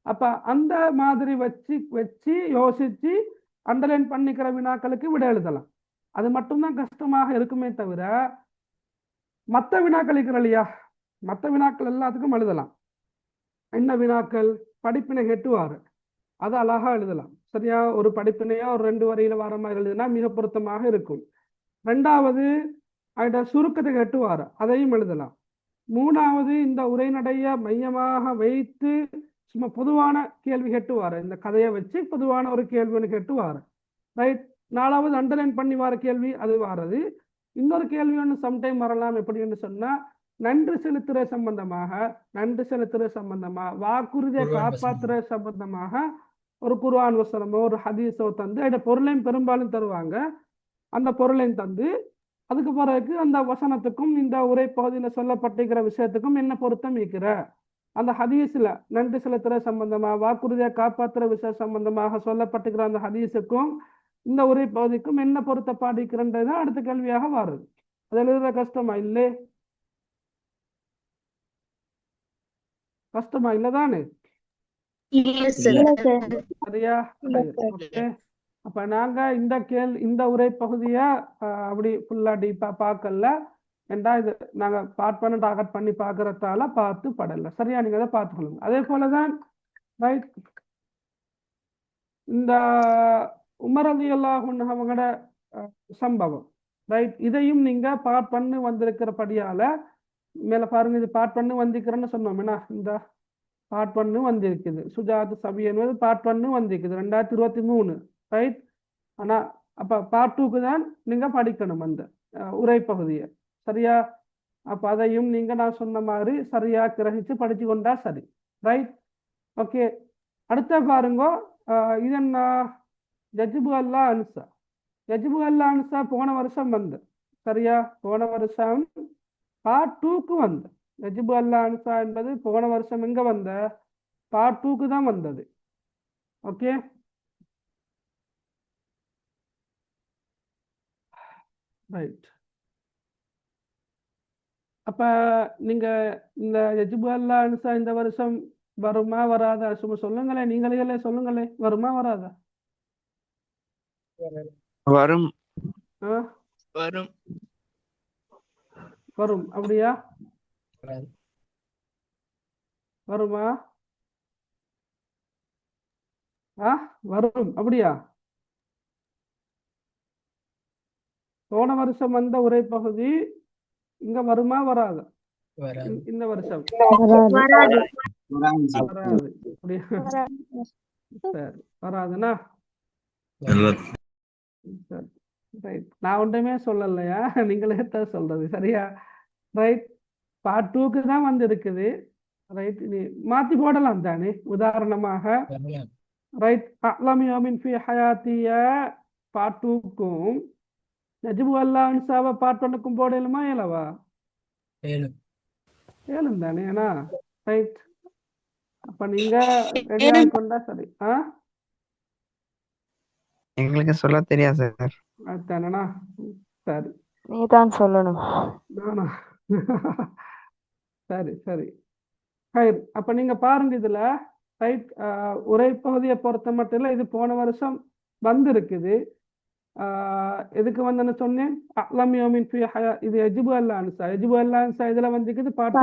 [SPEAKER 1] அப்ப அந்த மாதிரி வச்சு வச்சு யோசிச்சு அண்டர்லைன் பண்ணிக்கிற வினாக்களுக்கு விட எழுதலாம். அது மட்டும்தான் கஷ்டமாக இருக்குமே தவிர மற்ற வினாக்கள் இருக்கிற இல்லையா, மற்ற வினாக்கள் எல்லாத்துக்கும் எழுதலாம். என்ன வினாக்கள், படிப்பினை கெட்டுவாரு அது அழகா எழுதலாம். சரியா, ஒரு படிப்பினையா ஒரு 2 வரியில வர மாதிரி எழுதுனா மிக பொருத்தமாக இருக்கும். 2வது அதோட சுருக்கத்தை கெட்டுவாரு அதையும் எழுதலாம். 3வது இந்த உரைநடைய மையமாக வைத்து சும்மா பொதுவான கேள்வி கேட்டுவாரு, இந்த கதையை வச்சு பொதுவான ஒரு கேள்வின்னு கேட்டுவாரு. ரைட். 4வது அண்டர்லைன் பண்ணி வர கேள்வி அது வாரது. இன்னொரு கேள்வி ஒன்று சம்டைம் வரலாம். எப்படின்னு சொன்னா நன்றி செலுத்துற சம்பந்தமாக வாக்குறுதியை காப்பாற்றுற சம்பந்தமாக ஒரு குர்ஆன் வசனமோ ஒரு ஹதீஸோ தந்து அதோட பொருளையும் பெரும்பாலும் தருவாங்க. அந்த பொருளையும் தந்து அதுக்கு பிறகு அந்த வசனத்துக்கும் இந்த உரை பகுதியில் சொல்லப்பட்டிருக்கிற விஷயத்துக்கும் என்ன பொருத்தம் இருக்கிற, அந்த ஹதீஸ்ல நன்றி செலுத்துற சம்பந்தமா வாக்குறுதியை காப்பாற்றுற விஷயம் சம்பந்தமாக சொல்லப்பட்டிருக்கிற அந்த ஹதீஸுக்கும் இந்த உரை பகுதிக்கும் என்ன பொருத்தப்பாடு இருக்கிறன்றது அடுத்த கேள்வியாக வருது. அது எழுதுற கஷ்டமா இல்லை, கஷ்டமா இல்லதானே? சரியா. ஓகே. அப்ப நாங்க இந்த உரை பகுதிய அப்படி ஃபுல்லா டீப்பா பார்க்கல. ஏண்டா இது நாங்க பார்ட் பண்ண டார்கெட் பண்ணி பார்க்கறதால பார்த்து படல. சரியா, நீங்க அதை பார்த்துக்கணும். அதே போலதான் ரைட், இந்த உமர் ரலியல்லாஹு அன்ஹு அவங்களோட சம்பவம் ரைட், இதையும் நீங்க பார்ட் பண்ணு வந்திருக்கிறபடியால மேல பாருங்க, இது பார்ட் பண்ணு வந்திருக்கிறேன்னு சொன்னோம். என்ன, இந்த பார்ட் பண்ணு வந்திருக்குது, சுஜாத் சபி என்பது பார்ட் பண்ணு வந்திருக்குது 2023. ரைட். ஆனா அப்ப பார்ட் 2க்கு தான் நீங்க படிக்கணும் அந்த உரை பகுதியை. சரியா, அப்ப அதையும் நீங்க நான் சொன்ன மாதிரி சரியா கிரகிச்சு படிச்சு கொண்டா சரி. ரைட். ஓகே. அடுத்த பாருங்க, இது என்ன, யஜிபு அல்லா அன்சா போன வருஷம் வந்து, சரியா, போன வருஷம் பார்ட் 2க்கு வந்து யஜிபு அல்லா அன்சா என்பது போன வருஷம் எங்க வந்த பார்ட் 2க்கு தான் வந்தது. ஓகே. ரைட். அப்ப நீங்க இந்த யஜிபு அல்லா அன்சா இந்த வருஷம் வருமா வராதா சும்மா சொல்லுங்களேன், நீங்களே சொல்லுங்களேன், வருமா வராதா?
[SPEAKER 2] வரும்.
[SPEAKER 5] வரும்.
[SPEAKER 1] வரும். அப்படியா, வருமா? வரும். அப்படியா, போன வருஷம் வந்த உரை பகுதி இங்க வருமா வராதா? இந்த வருஷம்
[SPEAKER 3] வராது.
[SPEAKER 1] வராது. அப்படியா, சரி, வராதுன்னா சரி. ரைட். நான் ஒன்றுமே சொல்லலையா, நீங்களே தான் சொல்றது. சரியா. ரைட். பார்ட் 2க்கு தான் வந்து இருக்குது. ரைட். நீ மாத்தி போடலாம் தானே, உதாரணமாக ரைட், அலமி அமின் ஃபி ஹயாத்திய பார்ட் 2க்கும் யஜிபு அல்லா அன்சாவை பார்ட் 1க்கும் போடலுமா இயலவா? ஏழும் தானே. ஏன்னா ரைட். அப்ப நீங்க ரெடியாக கொண்டா சரி.
[SPEAKER 2] எங்களுக்கு சொல்ல தெரியாது சார்.
[SPEAKER 1] அதுதானா, சரி.
[SPEAKER 6] நீதான் சொல்லணும்.
[SPEAKER 1] நானா? சரி சரி. அப்ப நீங்க பாருங்க இதுல ரைட், உரை பகுதியை பொறுத்த மட்டும் இல்லை, இது போன வருஷம் வந்திருக்குது. எதுக்கு வந்து சொன்னேன், இது யஜிபு அல்லா அன்சா இதுல வந்திருக்குது பார்ட்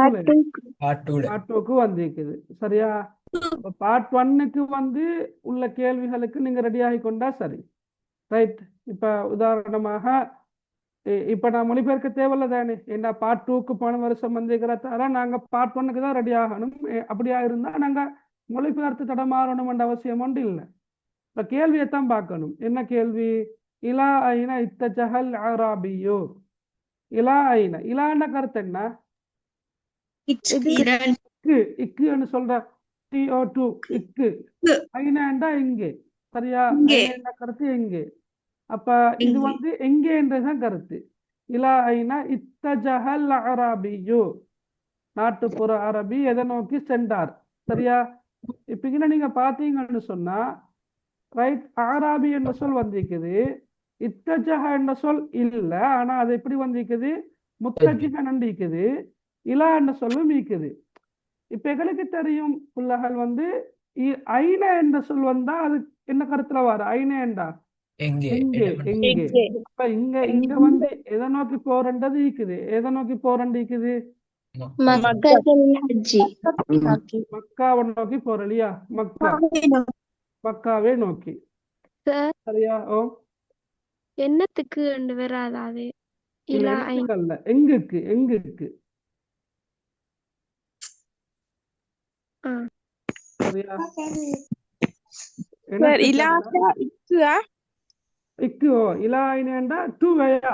[SPEAKER 1] 2க்கு வந்திருக்குது. சரியா. பார்ட் 1க்கு வந்து உள்ள கேள்விகளுக்கு நீங்க ரெடி ஆகி கொண்டா சரி. ரைட். இப்ப உதாரணமாக இப்ப நான் மொழிபெயர்க்க தேவையில்ல தானே, ஏன்னா பார்ட் 2க்கு போன வருஷம் வந்திருக்கிறதால நாங்க பார்ட் 1க்கு தான் ரெடி ஆகணும். அப்படியா இருந்தா நாங்க மொழிபெயர்த்து தடமாறணும் என்ற அவசியம் ஒன்று இல்லை. இப்ப கேள்வியைத்தான் பார்க்கணும். என்ன கேள்வி, இலா ஐன இத்தஜஹல் அராபியோ, இலா ஐன, இலான கருத்து என்ன, இக்கு இக்குன்னு சொல்ற CO2 இக்கு ஐனாண்டா எங்கே சரியா
[SPEAKER 5] இங்கே.
[SPEAKER 1] ஐனாண்டா கருத்து எங்கே அப்ப இது
[SPEAKER 5] இங்கே.
[SPEAKER 1] வந்து எங்கேன்றதுதான் கருத்து இலா ஐனா இத்தஜஹல் அராபியு நாட்டுப்புற அரபி எதை நோக்கி சென்றார் சரியா இப்ப இங்க நீங்க பாத்தீங்கன்னு சொன்னா ரைட் ஆராபி என்ற சொல் வந்திருக்குது இத்தஜஹ என்ற சொல் இல்ல ஆனா அது எப்படி வந்திருக்குது முத்தஜிஹ நண்டிக்குது இலா என்ற சொல்லும் இருக்குது இப்ப எங்களுக்கு தெரியும் புள்ளகள் வந்து ஐன என்ற சொல் வந்தா அது என்ன கருத்துல வர ஐன என்றா
[SPEAKER 6] எங்கே
[SPEAKER 1] எங்கே எங்கே அப்ப இங்க வந்து எதை நோக்கி போறன்றது இருக்குது எதை நோக்கி போறண்டு இருக்குது
[SPEAKER 4] மக்கத்துல் ஹஜ்ஜி
[SPEAKER 1] மக்காவை நோக்கி போற இல்லையா மக்காவை நோக்கி
[SPEAKER 3] சார்
[SPEAKER 1] சரியா ஓ
[SPEAKER 3] என்னத்துக்கு ரெண்டு வராதாவே
[SPEAKER 1] இல்ல
[SPEAKER 3] இலா
[SPEAKER 1] எனக்கு அல்ல எங்குக்கு
[SPEAKER 3] ஆ.
[SPEAKER 1] சரியா
[SPEAKER 5] சார் இலாசா இக்குயா
[SPEAKER 1] இக்கு ஓ இலா ஐனேண்டா டு வெயா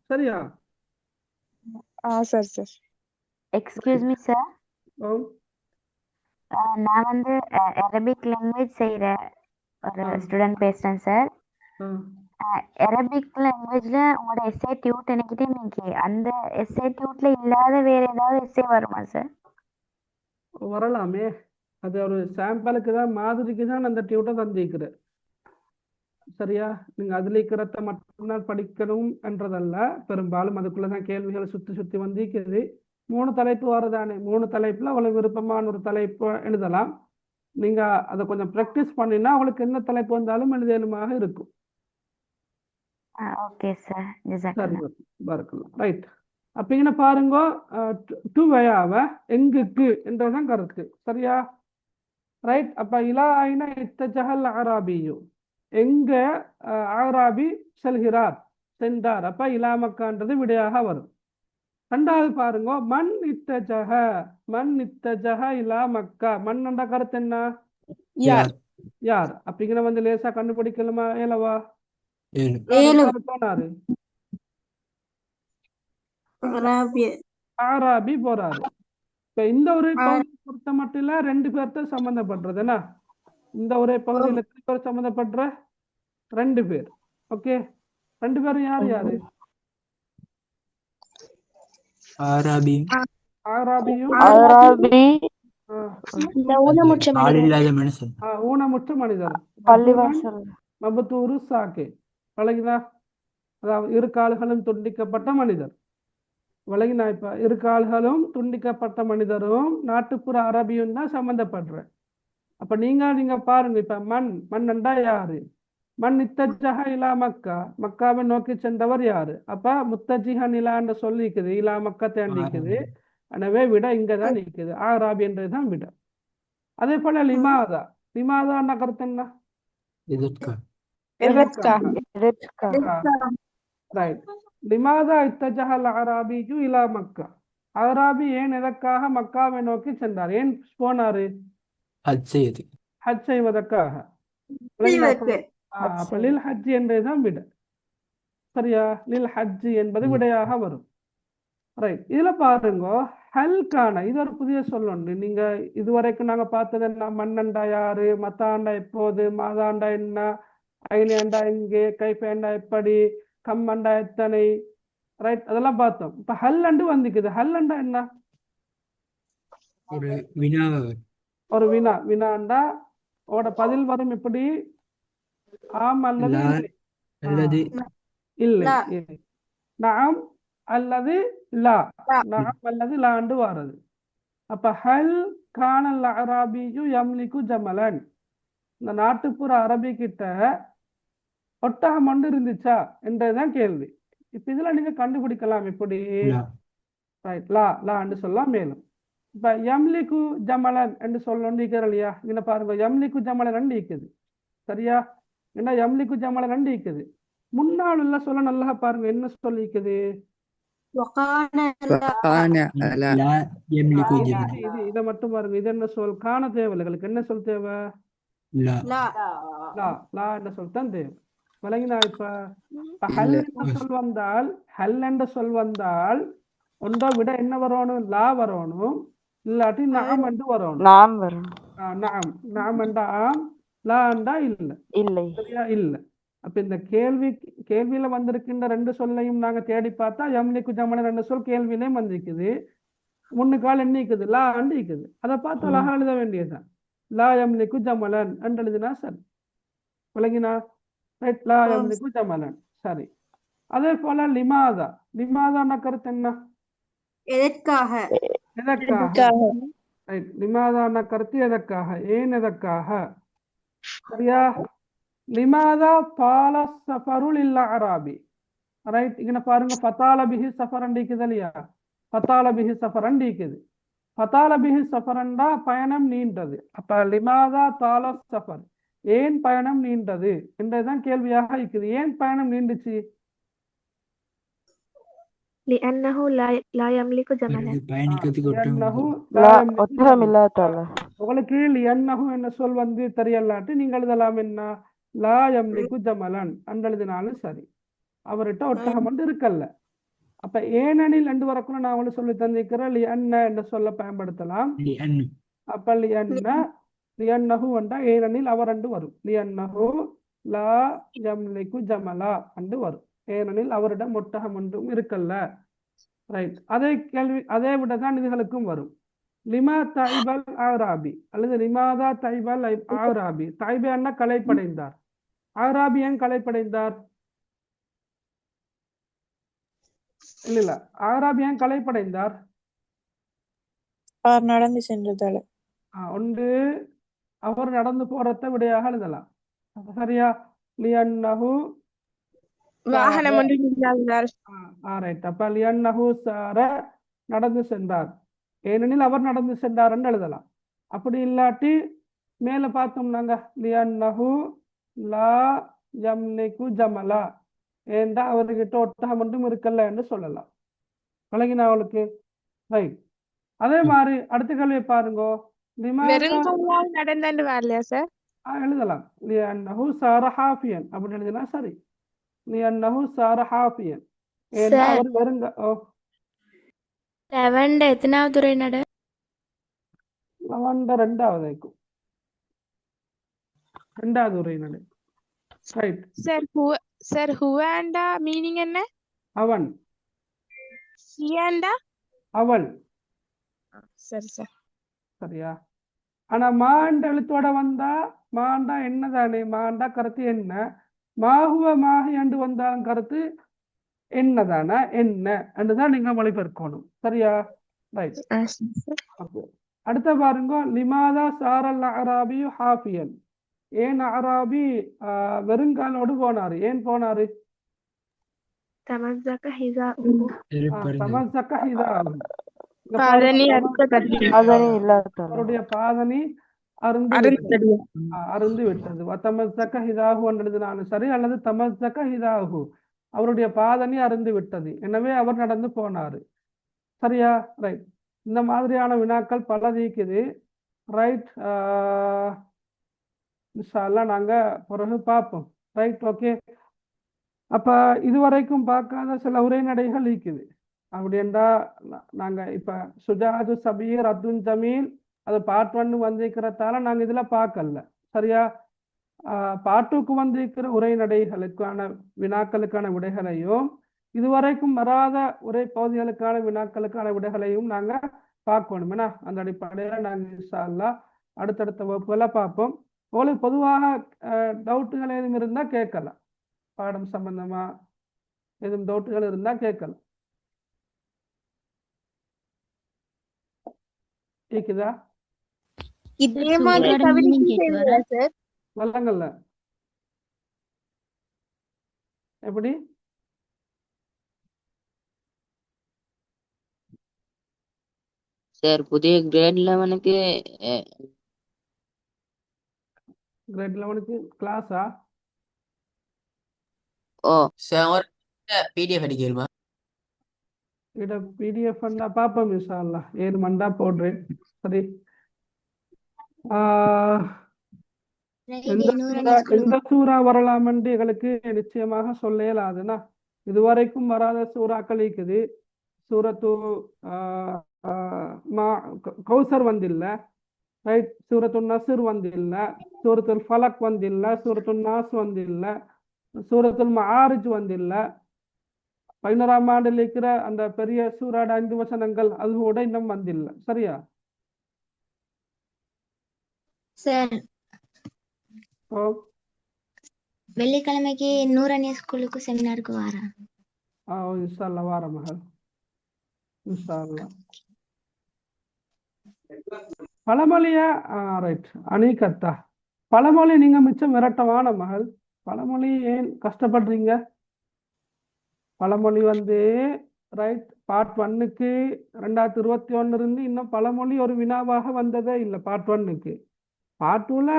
[SPEAKER 1] சரியா
[SPEAKER 5] sir sir
[SPEAKER 7] excuse me sir
[SPEAKER 1] ஓ
[SPEAKER 7] நான் வந்து அரபிக் லாங்குவேஜ் செய்கிற ஒரு
[SPEAKER 1] ஆ.
[SPEAKER 7] ஸ்டூடெண்ட் பேசுகிறேன் சார்
[SPEAKER 1] ஆ.
[SPEAKER 7] அரபிக் லாங்குவேஜில் உங்களோட எஸ்ஏ டியூட் எனக்கிட்டே இன்னைக்கு அந்த எஸ்ஏ டியூட்ல இல்லாத வேற ஏதாவது எஸ்ஏ வருமா சார்
[SPEAKER 1] வரலாமே அது ஒரு சாம்பிளுக்கு தான் மாதிரிக்கு தான் அந்த டியூட்டை தந்திருக்கிறேன் சரியா நீங்க அதுல இருக்கிறத மட்டும்தான் படிக்கணும் என்றதல்ல பெரும்பாலும் அதுக்குள்ளதான் கேள்விகள் சுத்தி வந்திருக்குது 3 தலைப்பு வரதானே 3 தலைப்புல உங்களுக்கு விருப்பமான ஒரு தலைப்பு எழுதலாம் நீங்க அதை கொஞ்சம் ப்ராக்டிஸ் பண்ணினா உங்களுக்கு என்ன தலைப்பு வந்தாலும் எழுதலுமாக இருக்கும்
[SPEAKER 7] ஓகே சார்
[SPEAKER 1] சரி
[SPEAKER 7] ஜஸாக்கல்லா
[SPEAKER 1] பரக்கலாம் ரைட் அப்ப இங்க பாருங்க டு வயாவ எங்குக்கு என்றதான் கருத்து சரியா ரைட் அப்ப இலா ஐன இத்தஜஹல் அராபியு எங்க ஆராபி செல்கிறார் சென்றார் அப்ப இலா மக்கான்றது விடையாக வரும் ரெண்டாவது பாருங்க மண் இத்தஜஹ இலா மக்கா மண் என்ற கருத்து என்ன யார் அப்படிங்கிற வந்து லேசா கண்டுபிடிக்கலாமா ஏலவா யாரு போனாரு ஆராபி போறாரு இப்ப இந்த ஒரு பகுதியை பொறுத்த மட்டும் இல்ல 2 பேர்த்த சம்பந்தப்படுறது என்ன இந்த ஒரே பகுதியில் எத்தனை பேர் சம்பந்தப்படுற 2 பேர் ஓகே 2 பேரும் யாரு ஆராபியும்
[SPEAKER 6] ஆள் இல்லாத மனுஷன்
[SPEAKER 1] ஊனமுற்ற மனிதர் மபத்தூரு சாக்கே வழங்கினா அதாவது 2 கால்களும் துண்டிக்கப்பட்ட மனிதர் வழங்கினா இப்ப 2 கால்களும் துண்டிக்கப்பட்ட மனிதரும் நாட்டுப்புற அரபியும் தான் சம்பந்தப்படுற அப்ப நீங்க பாருங்க இப்ப மண்ணண்டா யாரு மண் இத்தஜஹ இலா மக்கா மக்காவை நோக்கி சென்றவர் யாரு அப்ப முத்தஜிஹன் இலான்னு சொல்லிக்குது இலா மக்கத்தை நிக்குது எனவே விட இங்கதான் நிக்குது ஆராபி என்றதுதான் விட அதே போல லிமாதா கருத்து என்ன ரைட் லிமாதா இத்தஜஹல் அராபியு இலா மக்கா அராபி ஏன் எதற்காக மக்காவை நோக்கி சென்றார் ஏன் போனாரு ஹஜ் செய்வதற்காக அப்ப லில் ஹஜ் என்றதுதான் விட சரியா லில் ஹஜ் என்பது விடையாக வரும் ரைட் இதுல பாருங்க ஹல்கான இது ஒரு புதிய சொல்லணும் நீங்க இதுவரைக்கும் நாங்க பார்த்தது என்ன மண்ணண்டா யாரு மத்தாண்டா எப்போது மாதாண்டா என்ன ஐனேண்டா எங்கே கைப்பேண்டா எப்படி கம்மண்டா எத்தனை ரைட் அதெல்லாம் பார்த்தோம் இப்ப ஹல்லண்டு வந்துக்குது ஹல்லண்டா என்ன ஒரு வினாண்டா ஓட பதில் வரும் இப்படி ஆம் அல்லது இல்லை நாம் அல்லது லா நாம் அல்லது லாண்டு வாரது அப்ப ஹல் கானல் அராபியு யம்லிகு ஜமலன் இந்த நாட்டுப்புற அரபி கிட்ட ஒட்டகம் ஒன்று இருந்துச்சா என்றதுதான் கேள்வி இப்ப இதுல நீங்க கண்டுபிடிக்கலாம் இப்படி ரைட் லான்னு சொல்லலாம் மேலும் இப்ப யம்லிகு ஜமலன் என்று சொல்லிக்கிற இல்லையா இங்க பாருங்க யம்லிகு ஜமலன் இருக்குது சரியா என்ன யம்லிகு ஜமலன் இருக்குது முன்னால் உள்ள சொல்ல நல்லா பாருங்க என்ன சொல்லிக்குது இதை மட்டும் பாருங்க இது என்ன சொல் காண தேவைகளுக்கு என்ன சொல் தேவை லா என்ற சொல் தான் தேவை விளங்கினா இப்ப ஹல் என்ற சொல் வந்தால் ஒன்றை விட என்ன வரணும் லா வரணும் இல்லாட்டி நஅம் என்று வரணும்.
[SPEAKER 7] நாம் வரும்
[SPEAKER 1] நஅம் நஅம் என்றா ஆம், லா என்றா இல்லை.
[SPEAKER 7] இல்லை
[SPEAKER 1] சரியா? இல்லை. அப்ப இந்த கேள்வியில வந்திருக்கின்ற ரெண்டு சொல்லையும் நாங்க தேடி பார்த்தா யம்லிக்கு ஜமலன் ரெண்டு சொல் கேள்வியிலையும் வந்திருக்குது. முன்னுக்கால் என்ன இருக்குது? லா அண்டு இருக்குது. அதை பார்த்து அழகா எழுத வேண்டியதுதான். லா யம்லிக்கு ஜமலன் என்று எழுதினா சரி. விளங்கினா? ரைட். லா யம்லிக்கு ஜமலன். சரி. அதே போல லிமாதா. லிமாதான கருத்து என்ன?
[SPEAKER 4] எதற்காக?
[SPEAKER 1] எதற்காக? ரைட். லிமாதான கருத்து எதற்காக? ஏன் எதற்காக? சரியா? லிமாதா பால சஃபருல் இல்ல அராபி. ரைட். இங்க பாருங்க, ஃபதால பிஹி சஃபர் அண்டிக்குது இல்லையா? ஃபதால பிஹி சஃபர் அண்டிக்குது. ஃபதால பிஹி சஃபரண்டா பயணம் நீண்டது. அப்ப லிமாதா தால சஃபர், ஏன் பயணம் நீண்டது என்றதுதான் கேள்வியாக இருக்குது. ஏன் பயணம் நீண்டுச்சு?
[SPEAKER 3] لأنه لا يملك جملا.
[SPEAKER 6] பயணிக்கிறதுக்கு
[SPEAKER 1] லிஅன்னஹு
[SPEAKER 6] ஒட்டகம்
[SPEAKER 1] லா யம்லிகு
[SPEAKER 7] ஒத்தகம்
[SPEAKER 1] ஜமலன்.
[SPEAKER 7] இல்லாதால
[SPEAKER 1] உங்களுக்கு லிஅன்னஹு என்ன சொல் வந்து தெரியலாட்டி நீங்க எழுதலாம் என்ன? லா யம்லிகு ஜமலன் என்று எழுதினாலும் சரி. அவர்கிட்ட ஒட்டகம் வந்து இருக்கல்ல. அப்ப ஏனெனில் ரெண்டு வரக்குள்ள நான் உங்களுக்கு சொல்லி தந்திருக்கிறேன். லிஅன்ன என்ற சொல்ல பயன்படுத்தலாம்.
[SPEAKER 6] லிஅன்னு
[SPEAKER 1] அப்ப லிஅன்னஹு என்றா ஏனெனில் அவர் ரெண்டு வரும். லிஅன்னஹு லா யம்லிகு ஜமலா என்று வரும். ஏனெனில் அவரிடம் ஒட்டகம் ஒன்றும் இருக்கல்ல. ரைட். அதே விட தான் இதுகளுக்கும் வரும். லிமா தைபல் ஆராபி அல்லது லிமாதா தைபல் ஆராபி. தைப என்ன? களைப்படைந்தார். ஆராபி ஏன் களைப்படைந்தார்? இல்ல ஆராபி ஏன் களைப்படைந்தார்?
[SPEAKER 5] அவர் நடந்து சென்றதால.
[SPEAKER 1] ஒன்று அவர் நடந்து போறத விடையாக எழுதலாம். சரியா? லிஅன்னஹு
[SPEAKER 5] வாகனம் ஒன்று இல்லாததால்.
[SPEAKER 1] ரைட். அப்ப லிஅன்னஹு சார நடந்து சென்றார், ஏனெனில் அவர் நடந்து சென்றார் என்று எழுதலாம். அப்படி இல்லாட்டி மேல பார்த்தோம் நாங்க, லிஅன்னஹு லா யம்லிகு ஜமலா, ஏண்டா அவர்கிட்ட ஒட்டகம் மட்டும் இருக்கல்ல என்று சொல்லலாம். விளங்கினா அவளுக்கு? ரைட். அதே மாதிரி அடுத்த கேள்வியை பாருங்க. லிமாதா
[SPEAKER 5] வெறுங்காலால் நடந்தாண்டு வரலையா சார்?
[SPEAKER 1] எழுதலாம். லிஅன்னஹு சார ஹாஃபியன் அப்படின்னு எழுதினா சரி. லிஅன்னஹு சார ஹாஃபியன், ஏன்னா
[SPEAKER 8] சார்
[SPEAKER 1] அவர் வெறுங்க.
[SPEAKER 8] லெவன்ட எத்தனாவது உரை நட?
[SPEAKER 1] அவன் ரெண்டாவது உரை நடு. ரைட்.
[SPEAKER 5] சார் ஹுவாண்டா மீனிங் என்ன?
[SPEAKER 1] அவன்,
[SPEAKER 5] ஹியாண்டா?
[SPEAKER 1] அவள்.
[SPEAKER 5] சரி சார்.
[SPEAKER 1] சரியா? ஆனா மாண்ட எழுத்தோட வந்தா மாண்டா என்னதானே? மாண்டா கருத்து என்ன? மாகுவ மாகி என்று வந்தாலும் கருத்து என்னதானா? என்ன என்றுதான் நீங்க மொழிபெயர்க்கணும். சரியா? ரைட். அடுத்த பாருங்க. லிமாதா சாரல் அராபி ஹாஃபியன். ஏன் அராபி வெறுங்காலோடு போனாரு? ஏன் போனாரு?
[SPEAKER 3] تمزق حذاؤه.
[SPEAKER 1] தமஸ்ஸக ஹிதாஹு.
[SPEAKER 5] பாதணி அறுத்த கதிர்.
[SPEAKER 7] பாதணி இல்லாதால
[SPEAKER 1] அவருடைய பாதணி அருந்து விட்டது. தமஸ்ஸக ஹிதாஹு என்றதுனாலும் சரி, அல்லது தமஸ்ஸக ஹிதாஹு, அவருடைய பாதணி அருந்து விட்டது, எனவே அவர் நடந்து போனாரு. சரியா? ரைட். இந்த மாதிரியான வினாக்கள் பல இருக்குது. ரைட். இன்ஷா அல்லாஹ் நாங்க பிறகு பார்ப்போம். ரைட். ஓகே. அப்ப இதுவரைக்கும் பார்க்காத சில உரைநடைகள் இருக்குது. அப்படி என்றா நாங்க இப்ப சுஜாது சபீர் அப்துல் ஜமீல் அது பார்ட் 1 வந்திருக்கிறதால நாங்க இதுல பார்க்கல. சரியா? பார்ட் 2க்கு வந்திருக்கிற உரைநடைகளுக்கான வினாக்களுக்கான விடைகளையும் இதுவரைக்கும் வராத உரை பகுதிகளுக்கான வினாக்களுக்கான விடைகளையும் நாங்க பார்க்கணும். ஏன்னா அந்த அடிப்படையில நாங்க இன்ஷா அல்லாஹ் அடுத்தடுத்த வகுப்புகளை பார்ப்போம். உங்களுக்கு பொதுவாக டவுட்டுகள் எதுவும் இருந்தா கேட்கலாம். பாடம் சம்பந்தமா எதுவும் டவுட்டுகள் இருந்தா கேட்கலாம். கேக்குதா?
[SPEAKER 5] இதே மாதிரி கவிதைக்கு செய்வீங்களா சார்?
[SPEAKER 1] வல்லங்கள்ல எப்படி?
[SPEAKER 9] சார் புதிய கிரேட் 11க்கு
[SPEAKER 1] கிரேட் 11க்கு கிளாஸா?
[SPEAKER 9] ஓ
[SPEAKER 6] சார் ஒரு பிடிஎஃப் அடிக்கணுமா?
[SPEAKER 1] இட பிடிஎஃப் பாப்போம் இன்ஷா அல்லாஹ். 7 மண்டா போடுறேன். சரி. எந்த சூறா வரலாம் என்று எங்களுக்கு நிச்சயமாக சொல்ல இயலாதுன்னா, இதுவரைக்கும் வராத சூறாக்கள் இருக்குது. சூரத்து மா கௌசர் வந்திಲ್ಲ, ரைட்? சூரத்துல் நஸ்ர் வந்திಲ್ಲ, சூரத்துல் ஃபலக் வந்திಲ್ಲ, சூரத்துல் நாஸ் வந்திಲ್ಲ, சூரத்துல் மஆரிஜ் வந்திಲ್ಲ. 11ஆம் ஆண்டில் இருக்கிற அந்த பெரிய சூறாட 5 வசனங்கள் அது கூட இன்னும் வந்தில்ல. சரியா?
[SPEAKER 8] சார்
[SPEAKER 1] ஓ
[SPEAKER 8] வெள்ளிக்கிழமைக்கு நூறனியா ஸ்கூலுக்கு செமினாருக்கு வரேன்.
[SPEAKER 1] இன்ஷா அல்லாஹ் வார மகள், இன்ஷா அல்லாஹ். பழமொழியா? ரைட். அணிகத்தா பழமொழி நீங்க மிச்சம் விரட்டமான மகள். பழமொழி ஏன் கஷ்டப்படுறீங்க? பழமொழி வந்து ரைட் பார்ட் 1க்கு 2021 இருந்து இன்னும் பழமொழி ஒரு வினாவாக வந்ததே இல்லை. பார்ட் 1க்கு பார்ட் 2ல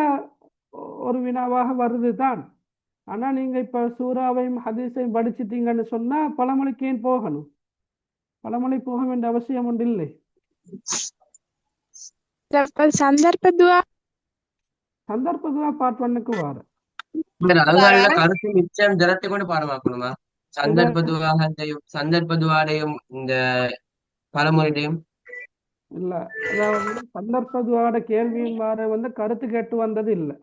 [SPEAKER 1] ஒரு வினாவாக வருது தான். ஆனா நீங்க இப்ப சூறாவையும் ஹதீஸையும் படிச்சிட்டீங்கன்னு சொன்னா பழமொழிக்கு ஏன் போகணும்? பழமொழி போக வேண்டிய அவசியம் ஒன்று இல்லை.
[SPEAKER 5] சந்தர்ப்ப துவா
[SPEAKER 1] சந்தர்ப்பதுவா பார்ட் 1க்கு வார
[SPEAKER 6] அதுல கருத்து மிச்சம் திரட்டி கொண்டு பாடமாக்கணுமா? சந்தர்ப்பதுவாடையும் இந்த பழமொழியும்
[SPEAKER 1] இல்ல. அதாவது சந்தர்ப்பதுவாட கேள்வியும் வார வந்து கருத்து கேட்டு வந்தது இல்லை.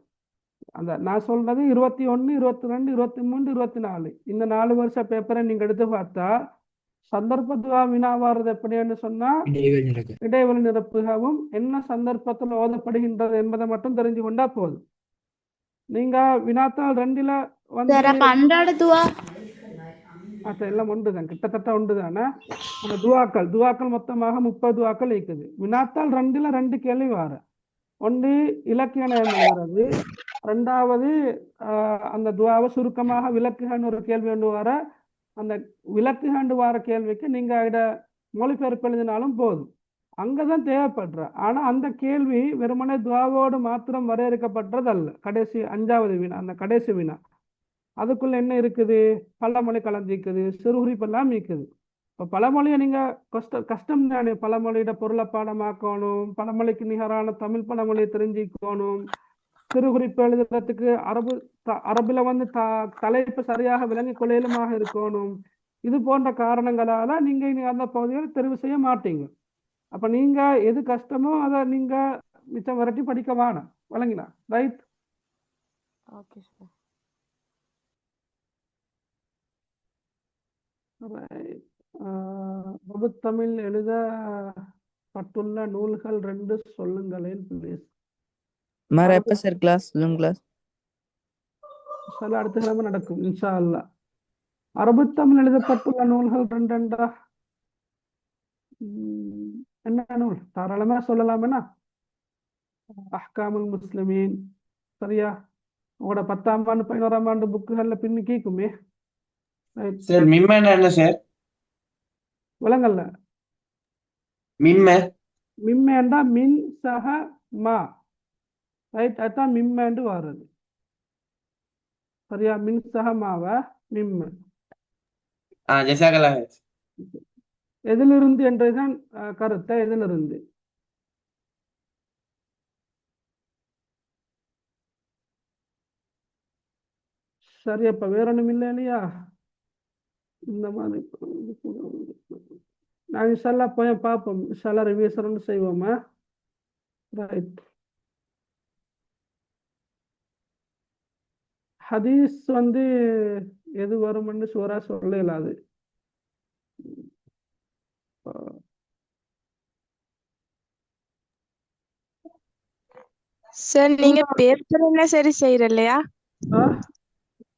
[SPEAKER 1] அந்த நான் சொல்றது 21, 22, 23, 24 இந்த 4 வருஷ பேப்பரை நீங்க எடுத்து பார்த்தா சந்தர்ப்பத்துவா வினா வாரது எப்படின்னு சொன்னா இடைவெளி நிரப்புகவும் என்ன சந்தர்ப்பத்தில் ஓதப்படுகின்றது என்பதை மட்டும் தெரிஞ்சு கொண்டா போதும். நீங்க வினாத்தாள் 2ல வந்து எல்லாம் ஒன்றுதான், கிட்டத்தட்ட ஒன்றுதானே. அந்த துவாக்கள் மொத்தமாக 30 துவாக்கள் இருக்குது. வினாத்தாள் 2ல 2 கேள்வி வார. ஒன்று இலக்கிய நயம் எழுதுறது, 2வது அந்த துவாவை சுருக்கமாக விளக்குகன்னு ஒரு கேள்வி ஒன்று வர. அந்த விளக்குகண்டு வார கேள்விக்கு நீங்க இட மொழிபெயர்ப்பு எழுதினாலும் போதும், அங்கதான் தேவைப்படுற. ஆனா அந்த கேள்வி வெறுமனே துவாவோடு மாத்திரம் வரையறுக்கப்பட்டதல்ல. கடைசி 5வது வினா, அந்த கடைசி வினா அதுக்குள்ள என்ன இருக்குது? பழமொழி கலந்திருக்குது, சிறுகுறிப்பெல்லாம் இருக்குது. இப்போ பழமொழியை நீங்க கஷ்டம் தானே. பழமொழியோட பொருளை பாடமாக்கணும், பழமொழிக்கு நிகரான தமிழ் பழமொழியை தெரிஞ்சுக்கணும், சிறுகுறிப்பு எழுதுறதுக்கு அரபுல வந்து தலைப்பு சரியாக விளங்கி கொள்ளையிலுமாக இருக்கணும். இது போன்ற காரணங்களால நீங்க அந்த பகுதியில் தெரிவு செய்ய மாட்டீங்க. அப்ப நீங்க எது கஷ்டமோ அதை நீங்க மிச்சம் விரட்டி படிக்க வேணாம். வழங்கினா ரைட்?
[SPEAKER 3] Okay sir.
[SPEAKER 1] தமிழ் எழுதப்பட்டுள்ள நூல்கள் 2 சொல்லுங்களேன் ப்ளீஸ்.
[SPEAKER 9] மாற எப்ப சார் கிளாஸ்? ஜூம் கிளாஸ்
[SPEAKER 1] அடுத்த கிழமை நடக்கும் இன்ஷா அல்லாஹ். அரபு தமிழ் எழுதப்பட்டுள்ள நூல்கள் 2 என்ன நூல்? தாராளமா சொல்லலாமேனா. அஹ்காமுல் முஸ்லிமீன், சரியா? உங்களோட 10ஆம் ஆண்டு 11ஆம் ஆண்டு புக்குகள்ல பின்னு கேக்குமே.
[SPEAKER 6] சார் மிம்மன்னா என்ன சார்?
[SPEAKER 1] விளங்கல்ல. மிம்மேண்டா மின் சஹ மா, ரைட்? அதான் மிம்மேண்டு வாருது, சரியா? மின் சஹ மாவ மிம்ம எதிலிருந்து என்றதுதான் கருத்தை. எதிலிருந்து? சரி, அப்ப வேற ஒண்ணும் இல்லை இல்லையா? இந்த மாதிரி நான் இன்ஷால்லா போய் பார்ப்போம். இன்ஷால்லா ரிவியூசன் செய்வோமா? ரைட். ஹதீஸ் வந்து எது வரும்னு சூரா சொல்ல இயலாது.
[SPEAKER 5] சார் நீங்க பேப்பர் என்ன சரி செய்யற இல்லையா?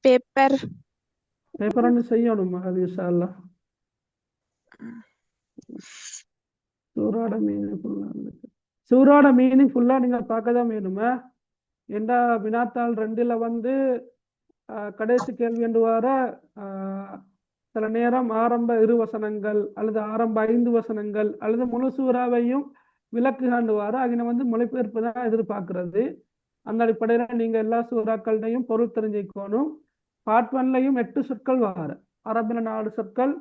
[SPEAKER 5] பேப்பர்
[SPEAKER 1] ஒன்று செய்யணும் அது இன்ஷால்லா. சூரோட மீனிங் ஃபுல்லா நீங்க பார்க்கதான் வேணுமா? ஏண்டா வினாத்தாள் 2ல வந்து கடைசி கேள்வி என்று வர சில நேரம் ஆரம்ப 2 வசனங்கள் அல்லது ஆரம்ப 5 வசனங்கள் அல்லது முழு சூறாவையும் விளக்குகாண்டு வார அங்கே வந்து மொழிபெயர்ப்பு தான் எதிர்பார்க்கிறது. அந்த அடிப்படையில நீங்க எல்லா சூறாக்கள்டையும் பொருள் தெரிஞ்சுக்கணும். பார்ட் 1லையும் 8 சொற்கள் வார, அரபுல 4 சொற்கள்,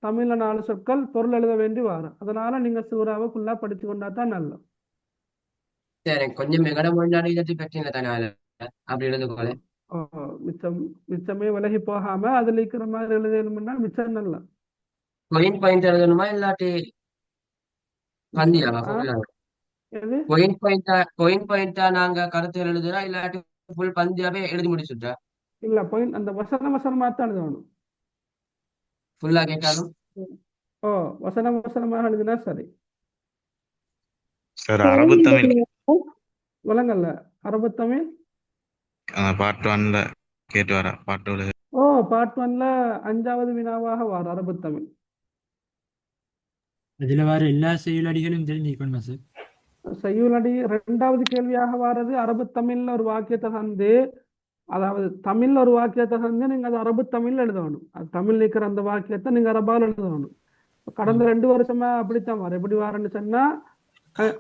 [SPEAKER 1] தமிழ்ல 4 சொற்கள், பொருள் எழுத வேண்டி வார. அதனால நீங்க சூறாவை ஃபுல்லா படிச்சு கொண்டா தான் நல்ல.
[SPEAKER 6] சரி, கொஞ்சம் மெகட மொழியாடி பிரச்சனை தானே அப்படி எழுதுக்கோல.
[SPEAKER 1] மிச்சமே விலகி போகாம அதுல இருக்கிற மாதிரி எழுதணும்னா மிச்சம் நல்ல.
[SPEAKER 6] பாயிண்ட் எழுதணுமா இல்லாட்டி பந்தியாவா
[SPEAKER 1] ஆ
[SPEAKER 6] ஃபுல்லா
[SPEAKER 1] எது
[SPEAKER 6] கோயின் பாயிண்டா நாங்க கருத்து எழுதுறா இல்லாட்டி ஃபுல் பந்தியாவே எழுதி முடிச்சுட்டா
[SPEAKER 1] இல்ல பாயிண்ட் அந்த வசனமா தான் எழுதணும்.
[SPEAKER 6] ஃபுல்லா கேட்டாலும்
[SPEAKER 1] ஓ வசனமாக எழுதினா சரி.
[SPEAKER 10] சார் அரபு தமிழ்
[SPEAKER 1] விளங்கல்ல அரபு தமிழ்.
[SPEAKER 10] பார்ட் 1ல கேட்டு வர பார்ட் 2ல
[SPEAKER 1] ஓ பார்ட் 1ல 5வது வினாவாக வார் அரபு தமிழ்.
[SPEAKER 11] அதுல வர எல்லா செயலடிகளும் தெரிஞ்சுக்கணுமா சார்?
[SPEAKER 1] செய்யுளடி 2வது கேள்வியாக வாரது அரபு தமிழ்ல ஒரு வாக்கியத்தை தந்து, அதாவது தமிழ்ல ஒரு வாக்கியத்தை தந்து நீங்க அது அரபு தமிழ்ல எழுதணும். அது தமிழ் இருக்கிற அந்த வாக்கியத்தை நீங்க அரபால் எழுதணும். கடந்த 2 வருஷமா அப்படித்தான் வார். எப்படி வாரன்னு சொன்னா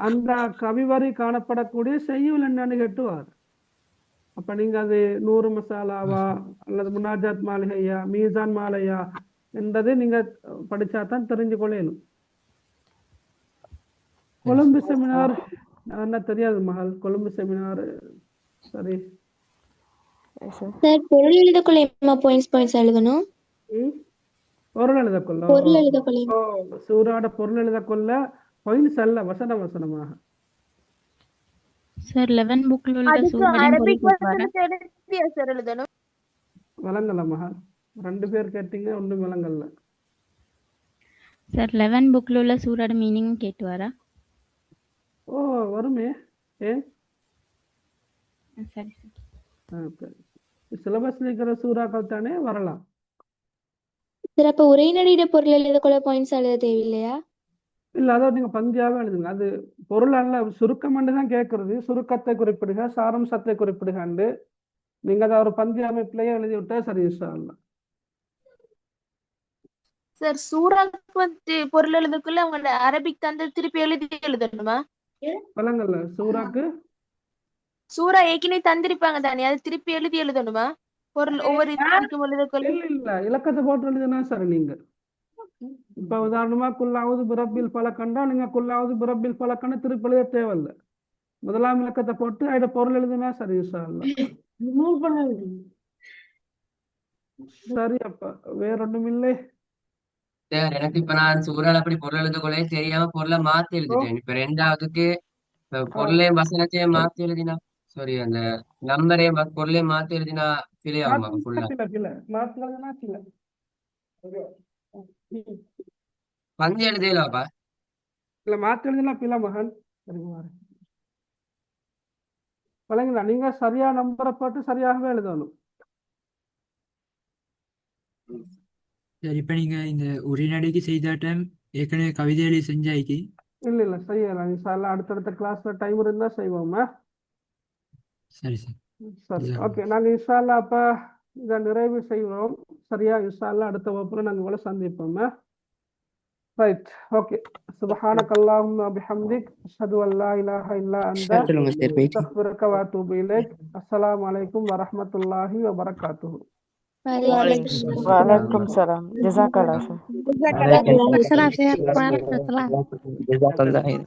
[SPEAKER 1] அந்த கவிவரி காணப்படக்கூடிய செய்யுள் என்னன்னு கேட்டு வார். அப்ப நீங்க அது 100 மசாலாவா அல்லது முனாஜாத் மாளிகையா மீசான் மாலையா என்றது நீங்க படிச்சா தான் தெரிஞ்சு கொள்ளணும். கொழும்பு செமினார் என்ன தெரியாது மகள். கொழும்பு செமினார் சரி.
[SPEAKER 8] சார் பொருள் எழுதக்குள்ள பாயிண்ட்ஸ் எழுதணும்.
[SPEAKER 1] பொருள் எழுதக்கொள்ள
[SPEAKER 8] பொருள் எழுதக்குள்ள
[SPEAKER 1] சூறாட பொருள் எழுதக்கொள்ள பாயிண்ட்ஸ் அல்ல வசனமாக.
[SPEAKER 12] சார் 11 புக்ல உள்ள சூறாவையும் பொருள்
[SPEAKER 3] சார் எழுதணும்.
[SPEAKER 1] விளங்கல மகள். 2 பேர் கேட்டீங்க, ஒன்றும் விளங்கல்ல.
[SPEAKER 12] சார் 11 புக்ல உள்ள சூறாட மீனிங் கேட்டு வரா?
[SPEAKER 1] ஓ வருமே. ஏன்
[SPEAKER 12] சரி சார்.
[SPEAKER 1] சிலபஸ்ல இருக்கிற சூறாக்கள் தானே வரலாம்.
[SPEAKER 8] சார் அப்ப உரைநடையிட பொருள் எழுதக்குள்ள பாயிண்ட்ஸ் எழுத தேவையில்லையா?
[SPEAKER 1] இல்ல அதை நீங்க பந்தியாவே எழுதுங்க. அது பொருள் அல்ல, சுருக்கம் தான் கேட்கறது. சுருக்கத்தை குறிப்பிடுக, சாரம்சத்தை குறிப்பிடுகாண்டு நீங்க அதை ஒரு பந்திய அமைப்பிலேயே எழுதி விட்டா சரி. இன்ஷா அல்லாஹ்.
[SPEAKER 3] சார் சூறாக்கு பொருள் எழுதக்குள்ள அவங்க அரபிக் தந்து திருப்பி எழுதணுமா?
[SPEAKER 1] விளங்கல்ல சூறாக்கு.
[SPEAKER 3] சூறா ஏற்கனவே தந்திருப்பாங்க தானே, அது திருப்பி எழுதணுமா? பொருள் ஒவ்வொரு எழுதக்குள்ள
[SPEAKER 1] இல்ல இலக்கத்தை போட்டு எழுதுனா சரி. நீங்க இப்ப உதாரணமா குல்லாவது பிரபில் பழக்கண்டா நீங்க குல்லாவது பிரபில் பழக்கன்னு திருப்பி எழுத தேவையில்லை. முதலாம் இலக்கத்தை போட்டு அத பொருள் எழுதுனா சரி. இன்ஷா அல்லாஹ். சரி அப்ப வேற ஒண்ணும் இல்லை.
[SPEAKER 6] எனக்கு இப்ப நான் சூறால அப்படி பொருள் எழுதுக்கொள்ளே தெரியாம பொருளை மாத்தி எழுதிட்டேன். இப்ப 2வதுக்கு பொருளையும் வசனத்தையும் மாத்தி எழுதினா சாரி அந்த நம்பரையும் பொருளையும் மாத்தி எழுதினா பிழை ஆகுமா ஃபுல்லா? பந்தி எழுதலாப்பா?
[SPEAKER 1] இல்ல மாத்தி எழுதினா பிழை மகன். விளங்குதா? நீங்க சரியா நம்பரை போட்டு சரியாகவே எழுதணும்.
[SPEAKER 11] சரி, இப்ப நீங்க இந்த உரைநடைக்கு செய்தாட்டம் ஏற்கனவே கவிதை எழுதி செஞ்சாய்க்கு
[SPEAKER 1] இல்ல செய்யலாம். இன்ஷா அல்லாஹ் அடுத்தடுத்த கிளாஸ்ல டைம் இருந்தா செய்வோமா?
[SPEAKER 11] சரி சார்.
[SPEAKER 1] சரி ஓகே. நாங்க இன்ஷா அல்லாஹ் அப்ப இதை நிறைவு செய்வோம். சரியா? இன்ஷா அல்லாஹ் அடுத்த வகுப்புல நாங்க உங்களை சந்திப்போமா? Right okay. சுப்ஹானக அல்லாஹும்ம பிஹம்திக் அஷ்ஹது அன் லா இலாஹ இல்லா அன்த
[SPEAKER 9] சொல்லுங்க சார் போயிட்டு.
[SPEAKER 1] அஸ்தக்ஃபிருக வ அத்தூபு இலைக். அஸ்ஸலாமு அலைக்கும் வரஹ்மத்துல்லாஹி வ பரகாத்துஹு.
[SPEAKER 5] வலைக்கும் சலாம். ஜஸாக்கல்லாஹ் சார்.
[SPEAKER 2] ஜஸாக்கல்லாஹ்.